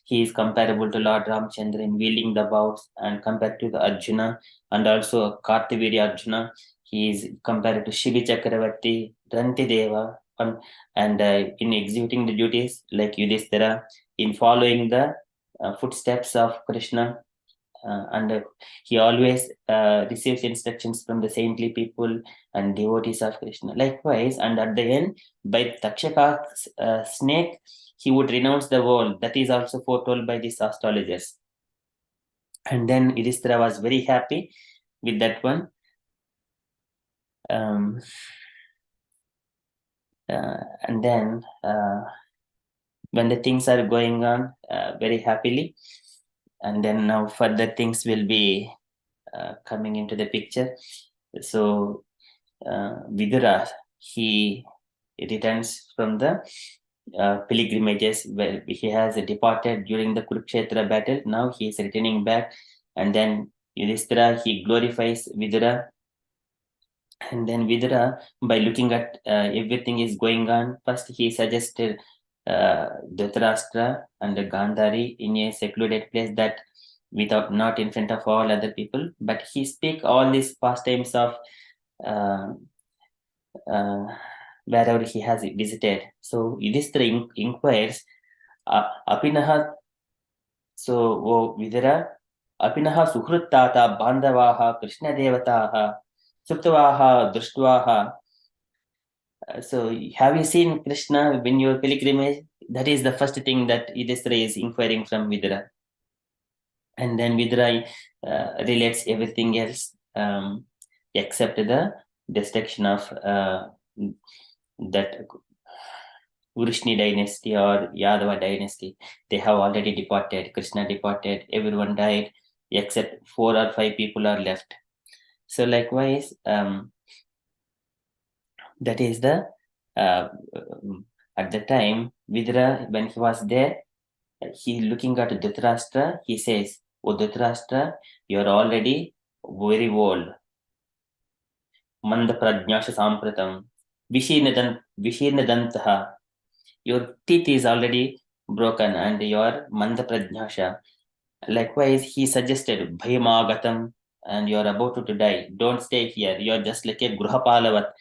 is comparable to Lord Ramchandra in wielding the bows, and compared to the Arjuna, and also Kartavirya Arjuna, he is compared to Shivi Chakravarti, Dranti Deva, and in executing the duties like Yudhishthira, in following the footsteps of Krishna, and he always receives instructions from the saintly people and devotees of Krishna. Likewise, and at the end, by Takshaka's snake, he would renounce the world. That is also foretold by these astrologers. And then Yudhishthira was very happy with that one. And then when the things are going on very happily, and then now further things will be coming into the picture. So Vidura, he returns from the pilgrimages where he has departed during the Kurukshetra battle. Now he is returning back, and then Yudhishthira, he glorifies Vidura. And then Vidura, by looking at everything is going on, first he suggested Dhritarashtra and Gandhari in a secluded place, that without, not in front of all other people, but he speak all these pastimes of uh, wherever he has visited. So Yudhishthira inquires, Apinaha, so O Vidura, Apinaha Suhruttata Bandavaha Krishna Devataha Suktavaha Drishtvaha. So have you seen Krishna when you pilgrimage? That is the first thing that Yudhishthira is inquiring from Vidura. And then Vidura relates everything else except the destruction of that Vrishni dynasty or Yadava dynasty. They have already departed. Krishna departed. Everyone died except 4 or 5 people are left. So likewise, that is the at the time Vidura, when he was there, he looking at Dhritarashtra, he says, "O Dhritarashtra, you are already very old. Manda prajnasha sampratam, vishirnadantaha. Your teeth is already broken and you are manda prajnasha." Likewise, he suggested bhayamagatam, and you are about to die. Don't stay here. You are just like a gruhapalavat.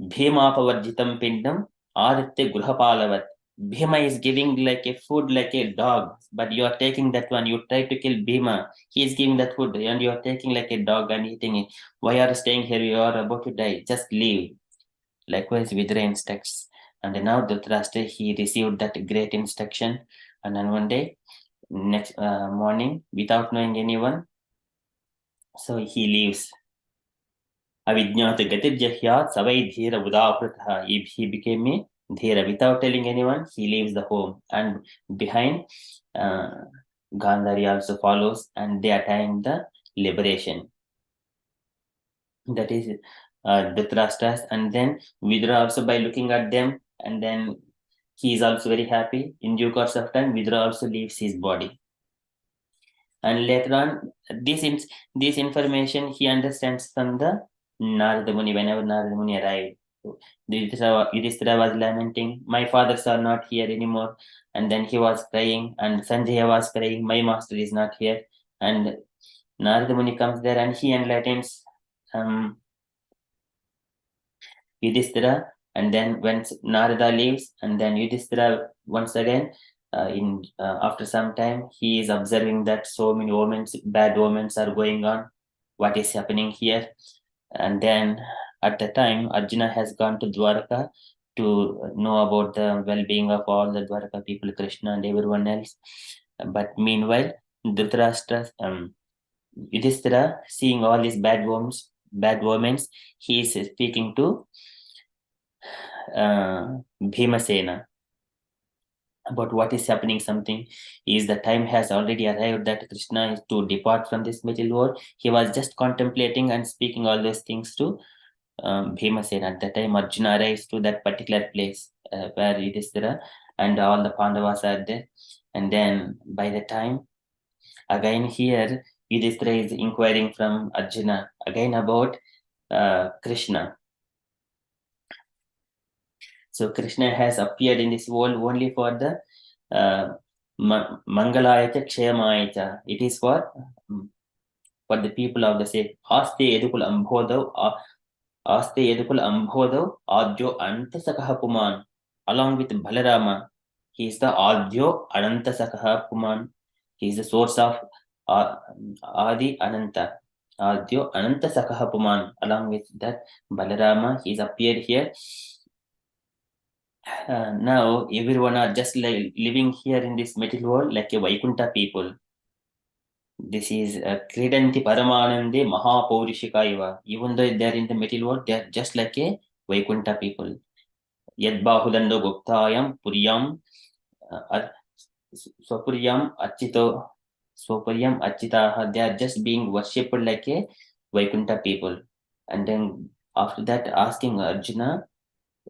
Bhemapavarjitam pindam aditya gruhapalavat. Bhima is giving like a food like a dog, but you are taking that one. You try to kill Bhima. He is giving that food and you are taking like a dog and eating it. Why are you staying here? You are about to die. Just leave. Likewise, Vidura instructs. And now Dhritarashtra, he received that great instruction. And then one day, next morning, without knowing anyone, so he leaves. Avidnyata gatirjahyat savai dhira udapratha. He became a dhira. Without telling anyone, he leaves the home. And behind, Gandhari also follows, and they attain the liberation. That is Dhritarashtra's. And then Vidura also, by looking at them, and then he is also very happy. In due course of time, Vidura also leaves his body. And later on, this information he understands from the Narada Muni. Whenever Narada Muni arrived, Yudhishthira was lamenting, "My fathers are not here anymore." And then he was crying, and Sanjaya was crying, "My master is not here." And Narada Muni comes there and he enlightens Yudhishthira. And then when Narada leaves, and then Yudhishthira once again, after some time, he is observing that so many bad omens are going on. What is happening here? And then at the time, Arjuna has gone to Dwaraka to know about the well-being of all the Dwaraka people, Krishna and everyone else. But meanwhile, Dhritarashtra, Yudhishthira, seeing all these bad omens, he is speaking to Bhimasena about what is happening. Something is, the time has already arrived that Krishna is to depart from this material world. He was just contemplating and speaking all those things to Bhimasena. At that time, Arjuna arrives to that particular place where Yudhishthira and all the Pandavas are there. And then by the time, again here, Yudhishthira is inquiring from Arjuna again about Krishna. So Krishna has appeared in this world only for the Mangalayata Kshayamayata. It is for the people of the state. Aste Edukul Ambhodav Adyo Antasakaha Puman. Along with Balarama, he is the Adyo Anantasakaha Puman. He is the source of Adi Ananta. Adyo Anantasakaha Puman. Along with that Balarama, he is appeared here. Now everyone are just like living here in this material world like a Vaikunta people. This is Kridanti Paramanande Mahapaurishikaiva. Even though they are in the material world, they are just like a Vaikunta people. Yadbahudando Guptayam Puryam Swapuryam Achito Swapuriyam Achitaha. They are just being worshipped like a Vaikunta people. And then After that, asking Arjuna,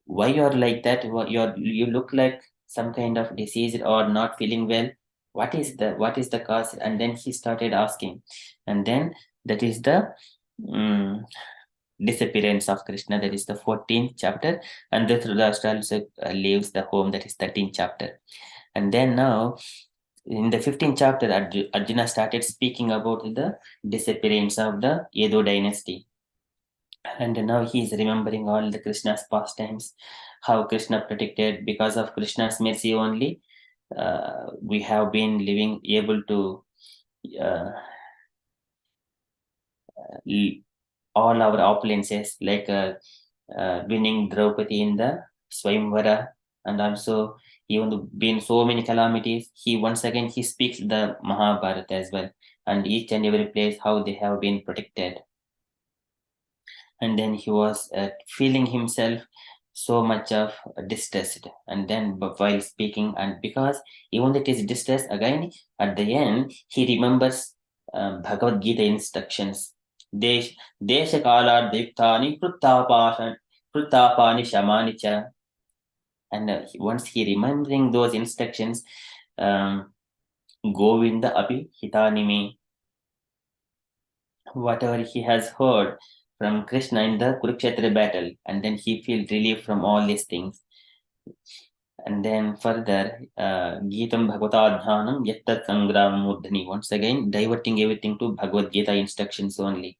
why you are like that? You look like some kind of disease or not feeling well. What is the cause? And then he started asking, and then that is the um, disappearance of Krishna. That is the 14th chapter, and the Dhritarashtra also leaves the home. That is 13th chapter. And then now in the 15th chapter, Arjuna started speaking about the disappearance of the Edo dynasty. And now he is remembering all the Krishna's pastimes, how Krishna protected. Because of Krishna's mercy only, we have been living able to uh, all our opulences, like winning Draupadi in the Swayamvara, and also even though been so many calamities, he once again he speaks the Mahabharata as well, and each and every place how they have been protected. And then he was feeling himself so much of distressed, and then while speaking, and because even that is distress, again at the end he remembers Bhagavad Gita instructions. Desh Deshakala Diktani Krutapani Shamani Cha. And once he remembering those instructions, Govinda Api Hitanimi, whatever he has heard from Krishna in the Kurukshetra battle, and then he feels relief from all these things. And then further, Gitam Bhagavatadhanam Yattat Sangram Murdhani, once again diverting everything to Bhagavad Gita instructions only.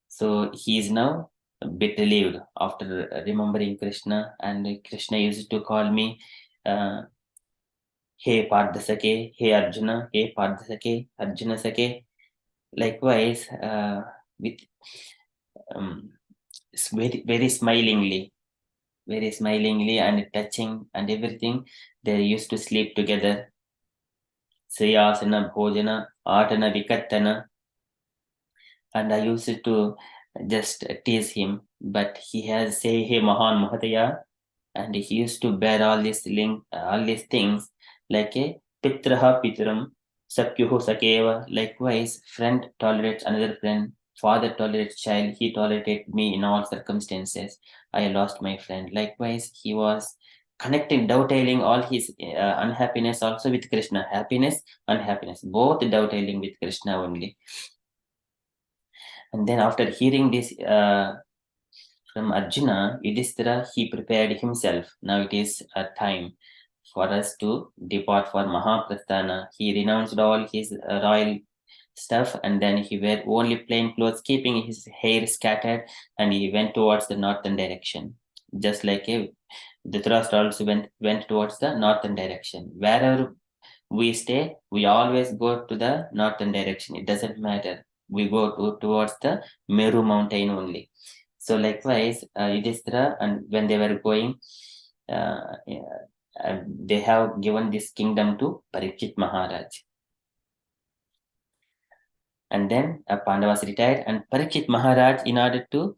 So he is now a bit relieved after remembering Krishna, and Krishna used to call me, Hey Pardasake, Hey Arjuna, Hey Pardasake, Arjuna Sake. Likewise, with very smilingly, and touching and everything, they used to sleep together. Sriyasana Bhojana Atana Vikattana. And I used to just tease him, but he has say, Hey Mahan Mahataya, and he used to bear all these things like a Pitraha Pitram, Sakyuho Sakeva. Likewise, friend tolerates another friend, father tolerates child, he tolerated me in all circumstances. I lost my friend. Likewise, he was connecting, dovetailing all his unhappiness also with Krishna. Happiness, unhappiness, both dovetailing with Krishna only. And then after hearing this from Arjuna, Yudhishthira, he prepared himself. Now it is a time for us to depart for Mahaprasthana. He renounced all his royal stuff, and then he wore only plain clothes, keeping his hair scattered, and he went towards the northern direction. Just like Dhritarashtra also went towards the northern direction. Wherever we stay, we always go to the northern direction. It doesn't matter. We go towards the Meru mountain only. So likewise, Yudhishthira, and when they were going, they have given this kingdom to Parikshit Maharaj. And then Pandavas retired, and Parikshit Maharaj, in order to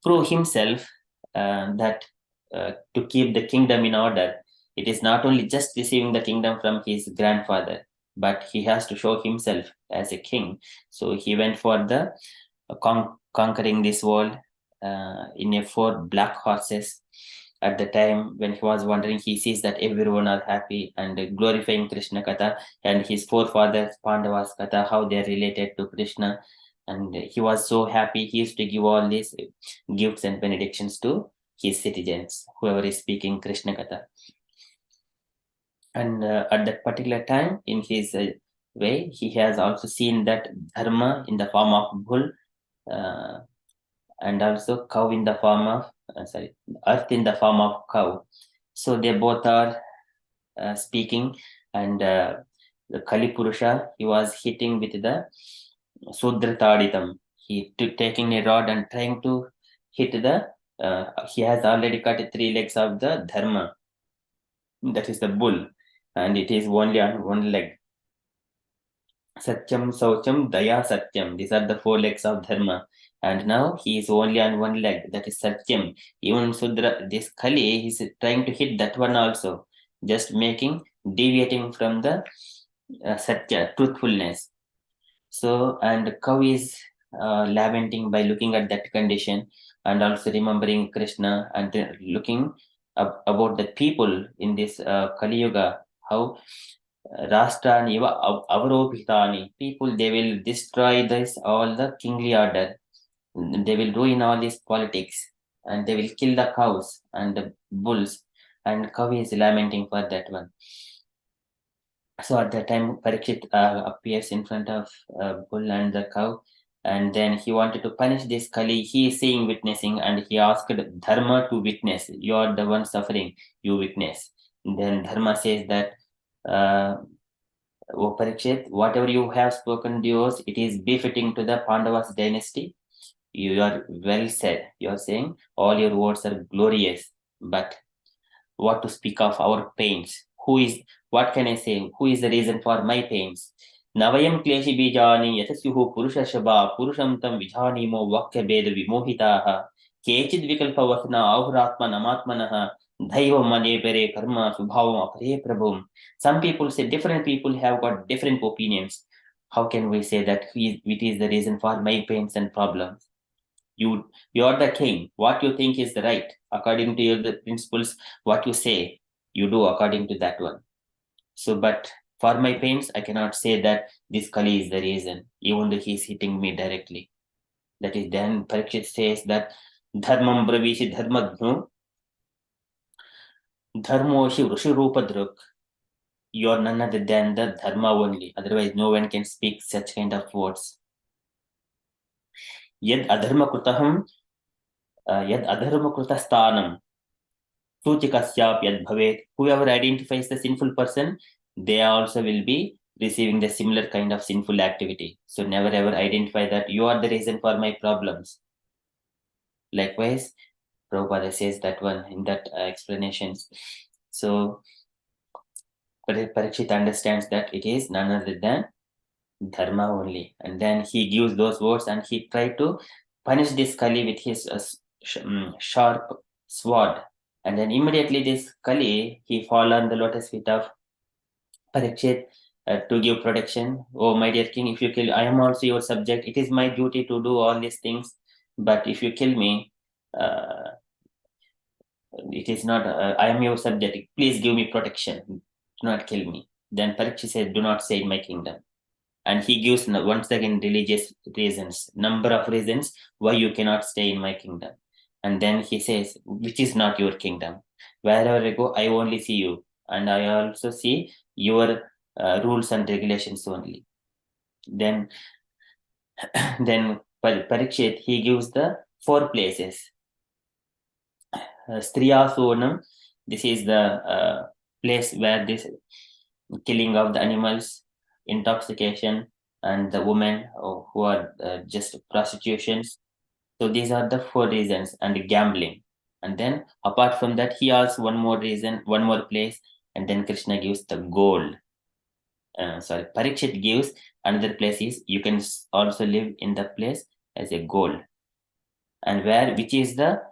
prove himself that to keep the kingdom in order, it is not only just receiving the kingdom from his grandfather, but he has to show himself as a king. So he went for the conquering this world in a 4 black horses. At the time when he was wandering, he sees that everyone are happy and glorifying Krishna Katha and his forefathers Pandavas Katha, how they are related to Krishna. And he was so happy. He used to give all these gifts and benedictions to his citizens, whoever is speaking Krishna Katha. And at that particular time, in his way, he has also seen that dharma in the form of bull, and also cow in the form of earth in the form of cow. So they both are speaking, and the Kali Purusha, he was hitting with the Sudra Taditam. He taking a rod and trying to hit the he has already cut 3 legs of the dharma, that is the bull, and it is only on 1 leg. Satyam, Saucham, Daya, Satyam. These are the 4 legs of dharma. And now he is only on 1 leg, that is Satyam. Even Sudra, this Kali, he is trying to hit that one also, just deviating from the Satya, truthfulness. So, and cow is lamenting by looking at that condition, and also remembering Krishna, and then looking about the people in this Kali Yuga, how Rashtrani Avaropitani, people, they will destroy this all the kingly order. They will ruin all this politics, and they will kill the cows and the bulls, and Kavi is lamenting for that one. So at that time, Parikshit appears in front of bull and the cow, and then he wanted to punish this Kali. He is seeing, witnessing, and he asked Dharma to witness. You are the one suffering, you witness. Then Dharma says that, O Parikshit, whatever you have spoken, yours, it is befitting to the Pandavas dynasty. You are well said. You are saying all your words are glorious, but what to speak of our pains? What can I say? Who is the reason for my pains? Navayam kleshi bijani yatasyuhu purushashaba purusham tam vijanimo vakya beda vimohitaha kechid vikalpa vasana ahuratma namatmanaha dhaiva mane pere karma subhavam apare prabhum. Some people say, different people have got different opinions. How can we say that it is the reason for my pains and problems? You are the king. What you think is the right according to your the principles. What you say, you do according to that one. So, but for my pains, I cannot say that this Kali is the reason, even though he is hitting me directly. That is, then Parikshit says that dharmam bravishi dharmadhnu dharmoshi rushirupadruk. You are none other than the dharma only. Otherwise, no one can speak such kind of words. Yad adharma krutaham yad adharma krutastanam suchikasyap yad bhavet. Whoever identifies the sinful person, they also will be receiving the similar kind of sinful activity. So never ever identify that you are the reason for my problems. Likewise, Prabhupada says that one in that explanations. So Parikshit understands that it is none other than dharma only, and then he gives those words, and he tried to punish this Kali with his sharp sword, and then immediately this Kali, he fall on the lotus feet of Parikshit to give protection. Oh my dear king, if you kill, I am also your subject. It is my duty to do all these things, but if you kill me, it is not. I am your subject. Please give me protection. Do not kill me. Then Parikshit said, "Do not stay in my kingdom." And he gives once again religious reasons, number of reasons why you cannot stay in my kingdom. And then he says, which is not your kingdom. Wherever I go, I only see you, and I also see your rules and regulations only. Then Parikshit, he gives the 4 places. Striyasonam, this is the place where this killing of the animals, intoxication, and the women who are just prostitutions. So these are the 4 reasons, and gambling. And then apart from that, he asks one more reason, one more place, and then Krishna gives the gold. Parikshit gives another place is you can also live in the place as a gold, and which is the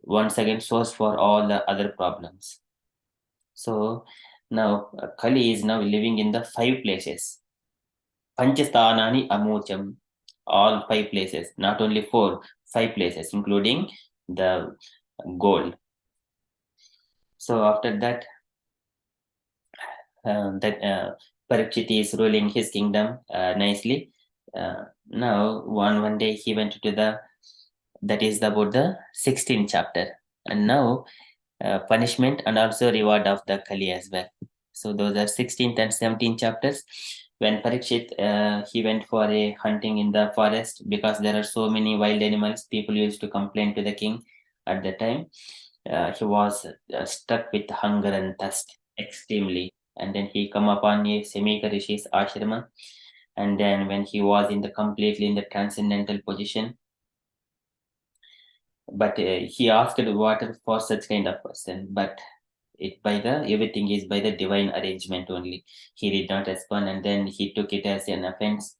once again source for all the other problems. So now Kali is now living in the 5 places. Panchastanani amocham, all 5 places, not only 4, 5 places, including the gold. So after that, Parikshit is ruling his kingdom nicely. Now one day he went to that is about the 16th chapter, and now punishment and also reward of the Kali as well. So those are 16th and 17th chapters. When Parikshit he went for a hunting in the forest because there are so many wild animals, people used to complain to the king at the time. He was stuck with hunger and thirst extremely, and then he come upon a Semika Rishi's ashrama, and then when he was completely in the transcendental position, but he asked water for such kind of person, but everything is by the divine arrangement only. He did not respond, and then he took it as an offense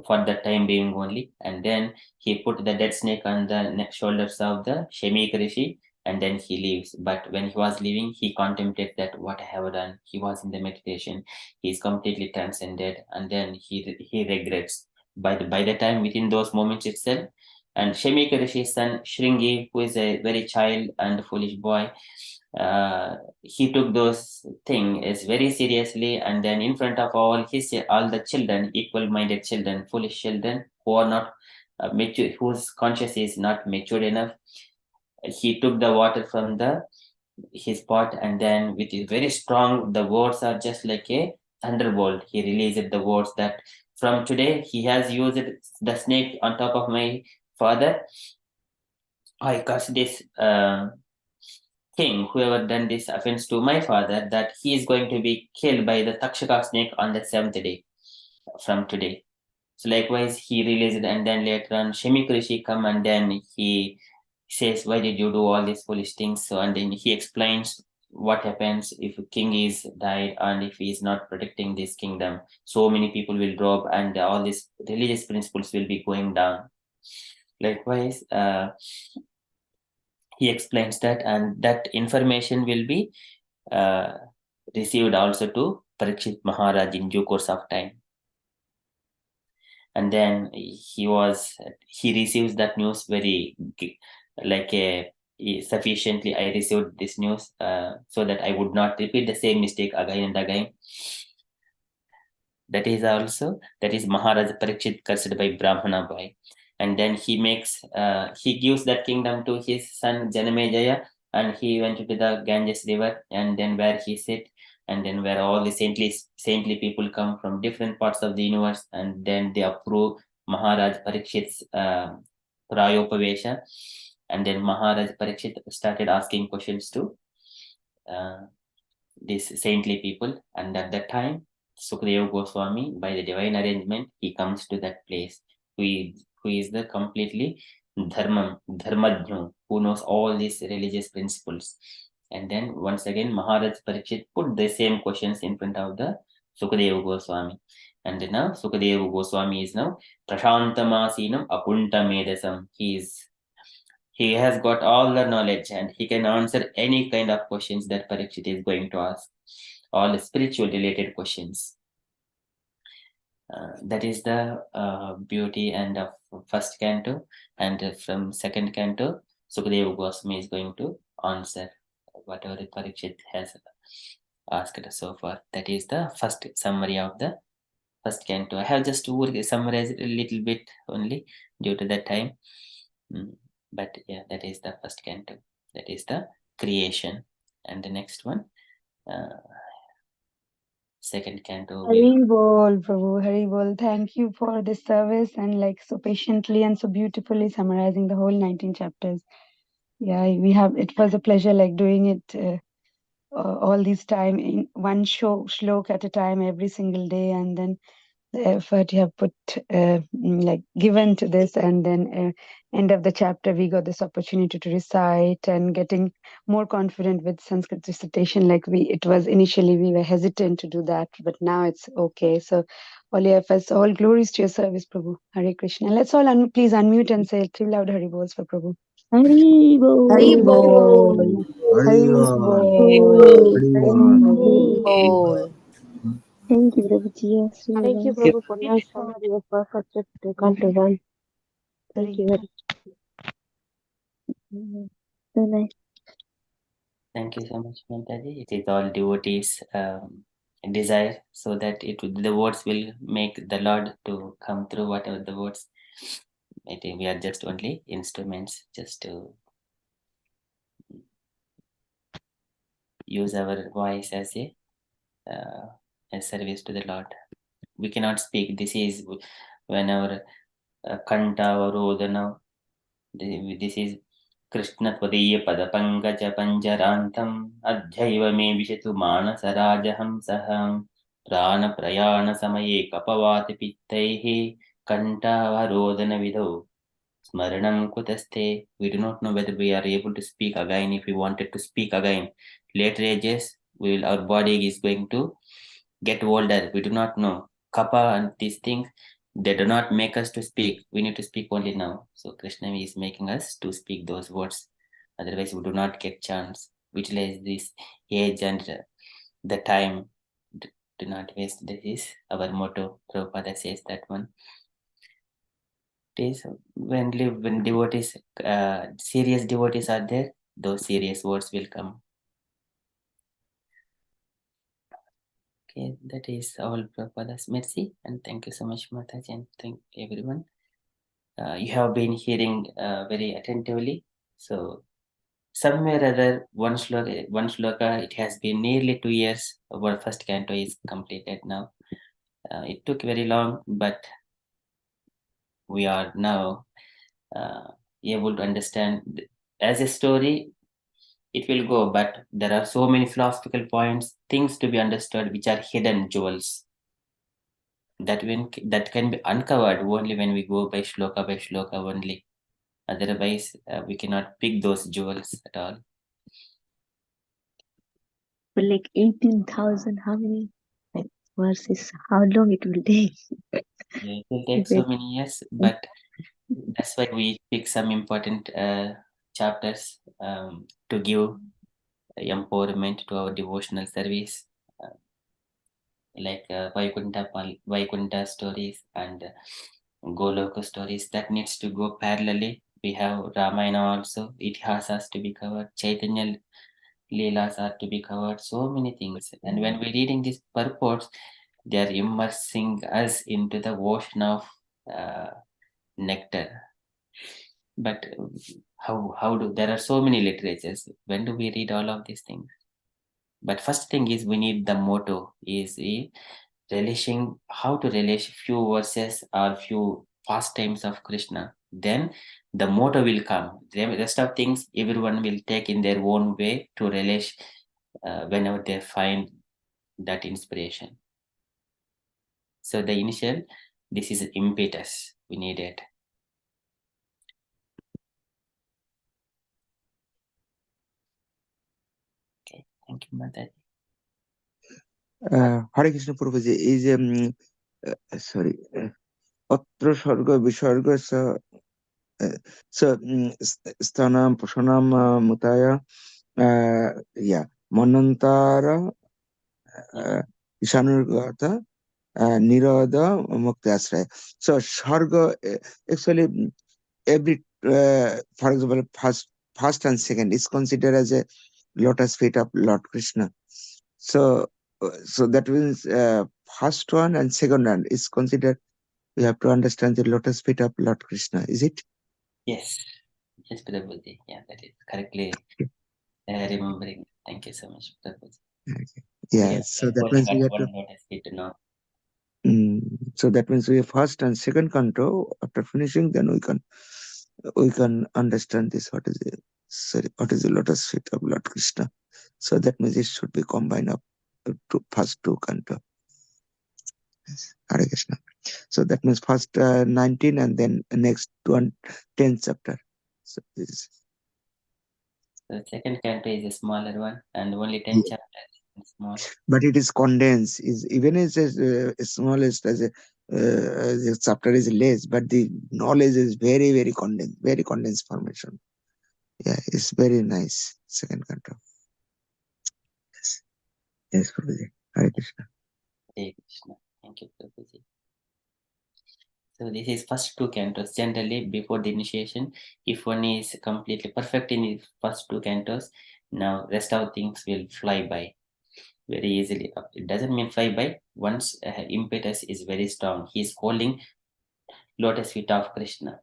for the time being only, and then he put the dead snake on the shoulders of the Shemik Rishi, and then he leaves. But when he was leaving, he contemplated that what I have done. He was in the meditation. He is completely transcended, and then he regrets by the time within those moments itself. And Shemika Rishi's son Shringi, who is a very child and foolish boy, he took those things very seriously, and then in front of all the children, equal-minded children, foolish children who are not mature, whose conscience is not matured enough, he took the water from his pot, and then with his very strong, the words are just like a thunderbolt. He released the words that from today he has used the snake on top of my father. I curse this king, whoever done this offense to my father, that he is going to be killed by the Takshaka snake on the 7th day from today. So likewise, he released, and then later on, Shemik Rishi come, and then he says, "Why did you do all these foolish things?" So, and then he explains what happens if a king is died and if he is not protecting this kingdom. So many people will drop, and all these religious principles will be going down. Likewise, he explains that, and that information will be received also to Parikshit Maharaj in due course of time. And then he receives that news very like a sufficiently. I received this news so that I would not repeat the same mistake again and again. That is Maharaj Parikshit cursed by Brahmana boy. And then he gives that kingdom to his son Janamejaya, and he went to the Ganges river, and then where he sit, and then where all the saintly people come from different parts of the universe, and then they approve Maharaj Parikshit's Prayopavesha. And then Maharaj Parikshit started asking questions to these saintly people, and at that time Sukadeva Goswami, by the divine arrangement, he comes to that place, who is the completely dharmajna, who knows all these religious principles. And then once again, Maharaj Parikshit put the same questions in front of the Sukadeva Goswami. And then now Sukadeva Goswami is now Prashantamasinam Apunta Medasam. He has got all the knowledge, and he can answer any kind of questions that Parikshit is going to ask, all the spiritual related questions. That is the beauty and of first canto. And from second canto, Sukadeva Goswami is going to answer whatever Parikshit has asked so far. That is the first summary of the first canto. I have just summarized a little bit only due to the time. But yeah, that is the first canto. That is the creation. And the next one, second canto. Hari Bol, Prabhu, Hari Bol. Thank you for this service and like so patiently and so beautifully summarizing the whole 19 chapters. Yeah, it was a pleasure like doing it all this time in one shlok at a time every single day, and then the effort you have put like given to this, and then end of the chapter we got this opportunity to recite and getting more confident with Sanskrit recitation. Like it was initially we were hesitant to do that, but now it's okay. So all your efforts, all glories to your service, Prabhu. Hare Krishna. Let's all please unmute and say 3 loud Hari Bols for Prabhu. Hari Bol, Hari Bol. Hari Haribo, Bol, Hari Haribo. Bol. Thank you, Prabhuji. Thank you, Prabhu, for nice summary of perfect Canto 1. Thank you very much. So nice. Thank you so much, Mataji. It is all devotees' desire, so that the words will make the Lord to come through whatever the words. We are just only instruments, just to use our voice as a service to the Lord. We cannot speak. This is when our Kanta or Rodana. This is Krishna Tvadiya Padapankaja Panjarantam Adhyaiva me Vishatu Manasarajaham Saham Prana Prayana Samaye Kapavati Pittaihi Kantavarodana Vidho Smaranam Kutaste. We do not know whether we are able to speak again. If we wanted to speak again, later ages, our body is going to get older. We do not know. Kappa and these things, they do not make us to speak. We need to speak only now. So Krishna is making us to speak those words. Otherwise, we do not get chance. Utilize this age and the time. Do not waste. This is our motto. Prabhupada says that one. practice. When devotees, serious devotees are there, those serious words will come. Okay, that is all Prabhupada's mercy, and thank you so much, Mataji, and thank everyone. You have been hearing very attentively. So somewhere or other, one shloka, it has been nearly 2 years. Our first canto is completed now. It took very long, but we are now able to understand. As a story, it will go, but there are so many philosophical points, things to be understood, which are hidden jewels that can be uncovered only when we go by shloka only. Otherwise, we cannot pick those jewels at all. But like 18,000, how many verses? How long it will take? Yeah, it will take so many years, but that's why we pick some important chapters to give empowerment to our devotional service, like Vaikuntha stories and Goloka stories that needs to go parallelly. We have Ramayana also, Itihasas to be covered, Chaitanya Leelas are to be covered, so many things. And when we're reading these purports, they are immersing us into the ocean of nectar. But how do there are so many literatures? When do we read all of these things? But first thing is we need the motto is relishing how to relish few verses or few pastimes of Krishna. Then the motto will come. The rest of things everyone will take in their own way to relish whenever they find that inspiration. So the initial, this is impetus we needed. Okay, thank you, Mataji. Hare Krishna Prabhuji is sorry. Atra Sarga Visarga Stanam Pasanam Mutaya yeah Manantara Ishanurgata Niroda Muktasraya. So Sarga actually every for example first and second is considered as a lotus feet of Lord Krishna. So that means first one and second one is considered. We have to understand the lotus feet of Lord Krishna. Is it? Yes, Prabhuji. Yeah, that is correctly remembering. Thank you so much, Prabhuji. Okay. Yeah. So that means we have to. Lotus feet now. So that means we have first and second canto. After finishing, then we can understand this. What is the lotus feet of Lord Krishna? So that means it should be combined up to first two canto. Yes. Hare Krishna. So that means first 19 and then next 10 chapter. So this is. The second canto is a smaller one and only 10 chapters. Small. But it is condensed. Is even as smallest as the chapter is less, but the knowledge is very very condensed formation. Yeah, it's very nice. Second canto. Yes, Prabhuji. Hare Krishna. Hare Krishna. Thank you, Prabhuji. So this is first two cantos. Generally, before the initiation, if one is completely perfect in his first two cantos, now rest of things will fly by very easily. It doesn't mean fly by. Once impetus is very strong, he is holding lotus feet of Krishna.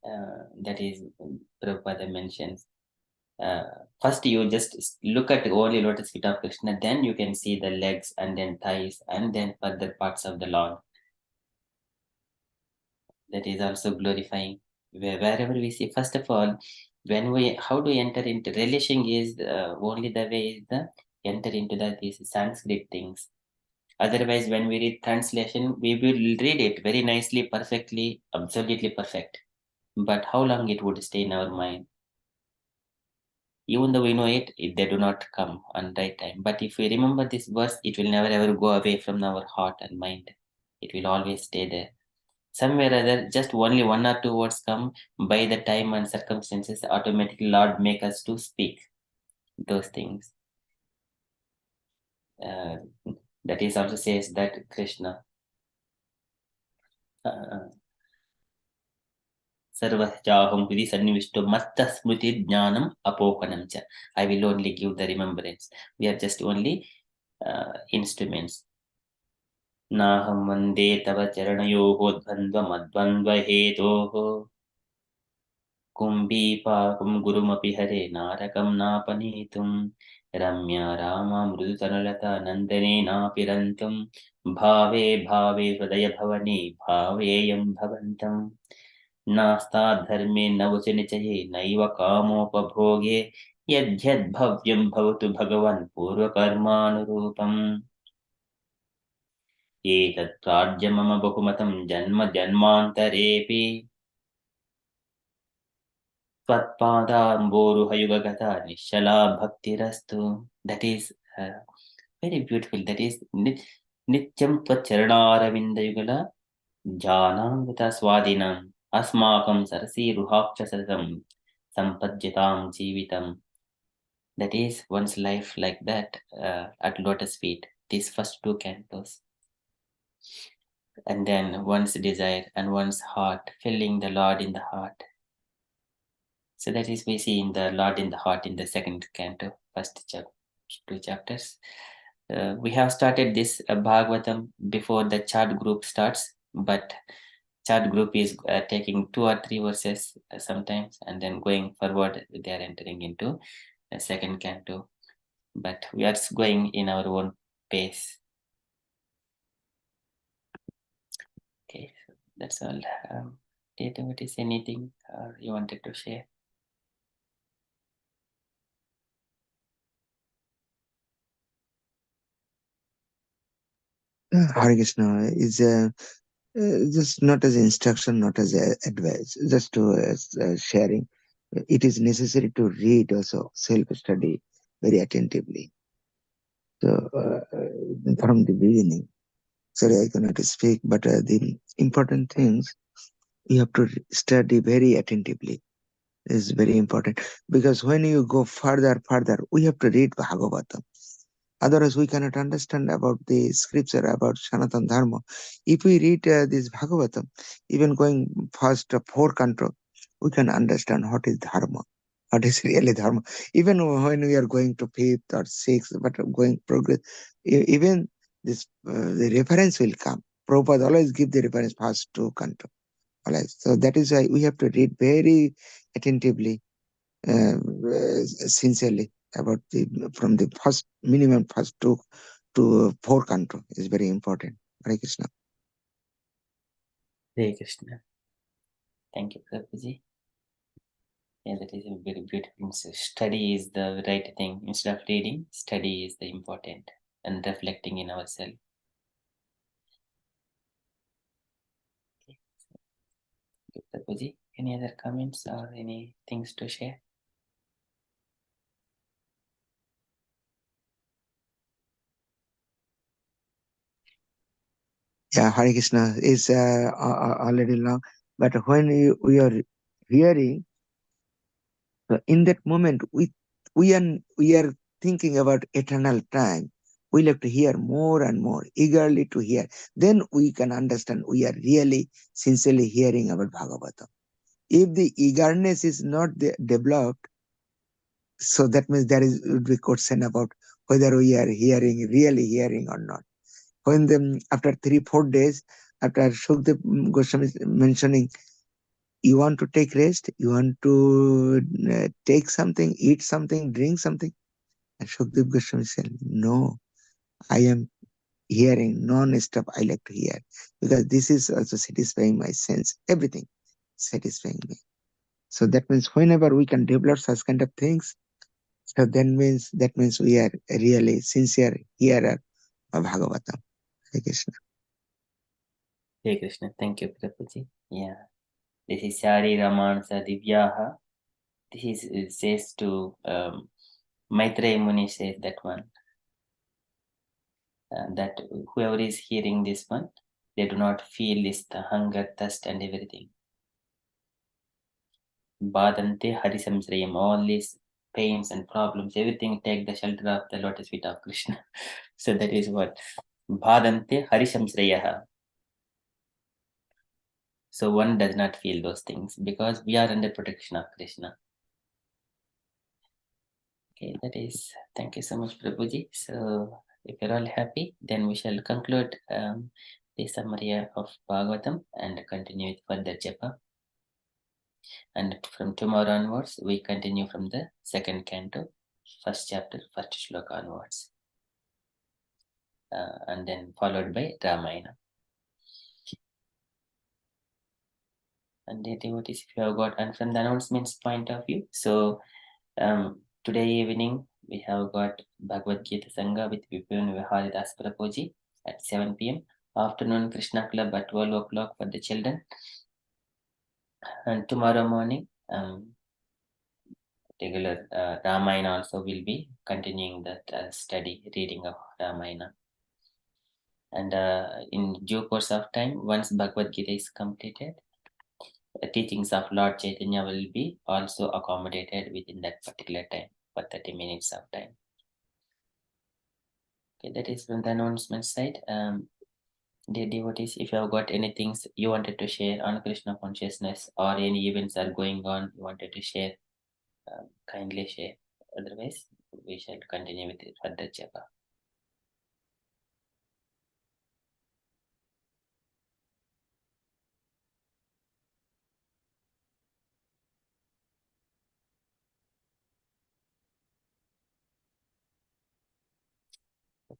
That is Prabhupada mentions. First, you just look at only lotus feet of Krishna, then you can see the legs and then thighs and then further parts of the Lord. That is also glorifying. Wherever we see, first of all, how do we enter into relishing is only the way is the enter into these Sanskrit things. Otherwise, when we read translation, we will read it very nicely, perfectly, absolutely perfect. But how long it would stay in our mind? Even though we know it, they do not come on right time. But if we remember this verse, it will never ever go away from our heart and mind. It will always stay there. Somewhere or other, just only one or two words come by the time and circumstances, automatically Lord make us to speak those things. That is also says that Krishna. Sarvajaham Hri Sannivishto Matta Smriti Jnanam Apohanam Cha. I will only give the remembrance. We are just only instruments. Naham Vande Tava Charanayoho Dvandva Hetoho Kumbhipakam Gurumapi Hare Narakam Napanitum Ramya Rama Mrudutanalata Nandane Napirantam Bhave Bhave Hridaya Bhavani Bhaveyam Bhavantam Nasta Dharme Navachanichaye Naiva Kamopabhoge Yadhyad Bhavyam Bhavatu Bhagavan Purva Karmanurupam Etat Prajya Mama Bahumatam Janma Janmantarepi Tvatpadamboruhayugagata Nishala Bhaktirastu. That is very beautiful. That is Nityam Tvacharanaravindayugala Janamvita Swadinam Asmakam Sarasi Ruhakchasatam Sampajyatam Jivitam. That is one's life like that at lotus feet. These first two cantos. And then one's desire and one's heart, filling the Lord in the heart. So that is we see in the Lord in the heart in the second canto, first two chapters. We have started this Bhagavatam before the chart group starts, but chart group is taking 2 or 3 verses sometimes, and then going forward they are entering into the second canto. But we are going in our own pace. Okay, so that's all. Data, what is anything you wanted to share? Hare Krishna is just not as instruction, not as advice, just to sharing. It is necessary to read also, self-study very attentively. So from the beginning, sorry, I cannot speak, but the important things you have to study very attentively. Is very important, because when you go further, we have to read Bhagavatam. Otherwise, we cannot understand about the scripture about Sanatana Dharma. If we read this Bhagavatam, even going first 4 canto, we can understand what is Dharma, what is really Dharma. Even when we are going to 5th or 6th, but going progress, even this the reference will come. Prabhupada always give the reference first 2 canto. Alright, so that is why we have to read very attentively, sincerely about the from the first minimum first 2 to 4 canto is very important. Hare Krishna. Hare Krishna. Thank you, Prabhuji. Yeah, that is a very beautiful. So study is the right thing. Instead of reading, study is the important and reflecting in ourselves. Okay. So, Prabhuji, any other comments or any things to share? Yeah, Hare Krishna is already long, but when we are hearing, in that moment we are thinking about eternal time. We have to hear more and more eagerly to hear. Then we can understand we are really sincerely hearing about Bhagavatam. If the eagerness is not developed, so that means there would be question about whether we are really hearing or not. When after 3-4 days, after Shukdev Goswami is mentioning, you want to take rest, you want to take something, eat something, drink something. And Shukdev Goswami said, no, I am hearing non-stop. I like to hear, because this is also satisfying my sense, everything satisfying me. So that means whenever we can develop such kind of things, so that means we are really sincere hearer of Bhagavatam. Hare Krishna. Hare Krishna. Thank you, Prabhuji. Yeah. This is Shari Ramansa Divyaha. This is it says to Maitreya Muni says that one. That whoever is hearing this one, they do not feel this the hunger, thirst, and everything. Badante Harisamsrayam, all these pains and problems, everything take the shelter of the lotus feet of Krishna. So that is what Bhadante Harisamsrayaha. So one does not feel those things because we are under protection of Krishna. Okay, that is, thank you so much, Prabhuji. So if you're all happy, then we shall conclude the summary of Bhagavatam and continue with further japa. And from tomorrow onwards, we continue from the second canto, first chapter, first shloka onwards. And then followed by Ramayana. And the devotees, if you have got, and from the announcements point of view, so today evening we have got Bhagavad Gita Sangha with Vipin Viharidas Prabhuji at 7 p.m. Afternoon Krishna Club at 12 o'clock for the children. And tomorrow morning, regular Ramayana also will be continuing that study, reading of Ramayana. And in due course of time, once Bhagavad Gita is completed, the teachings of Lord Chaitanya will be also accommodated within that particular time for 30 minutes of time. Okay, that is from the announcement side. Dear devotees, if you have got anything you wanted to share on Krishna consciousness or any events are going on you wanted to share, kindly share. Otherwise, we shall continue with it further japa.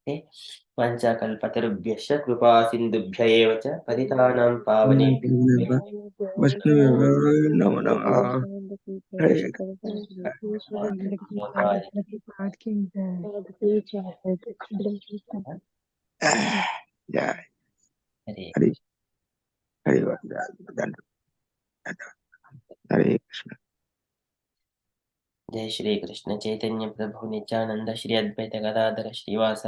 Okay. Vanchakalpatarubhyasya kripa sindubhya eva cha patitanam pavane Namo Namaha. Hare Jai. Hare Hare Hare Hare Krishna. Jai Shri Krishna Chaitanya Prabhu Nityananda Shri Advaita Gadadhara Srivasa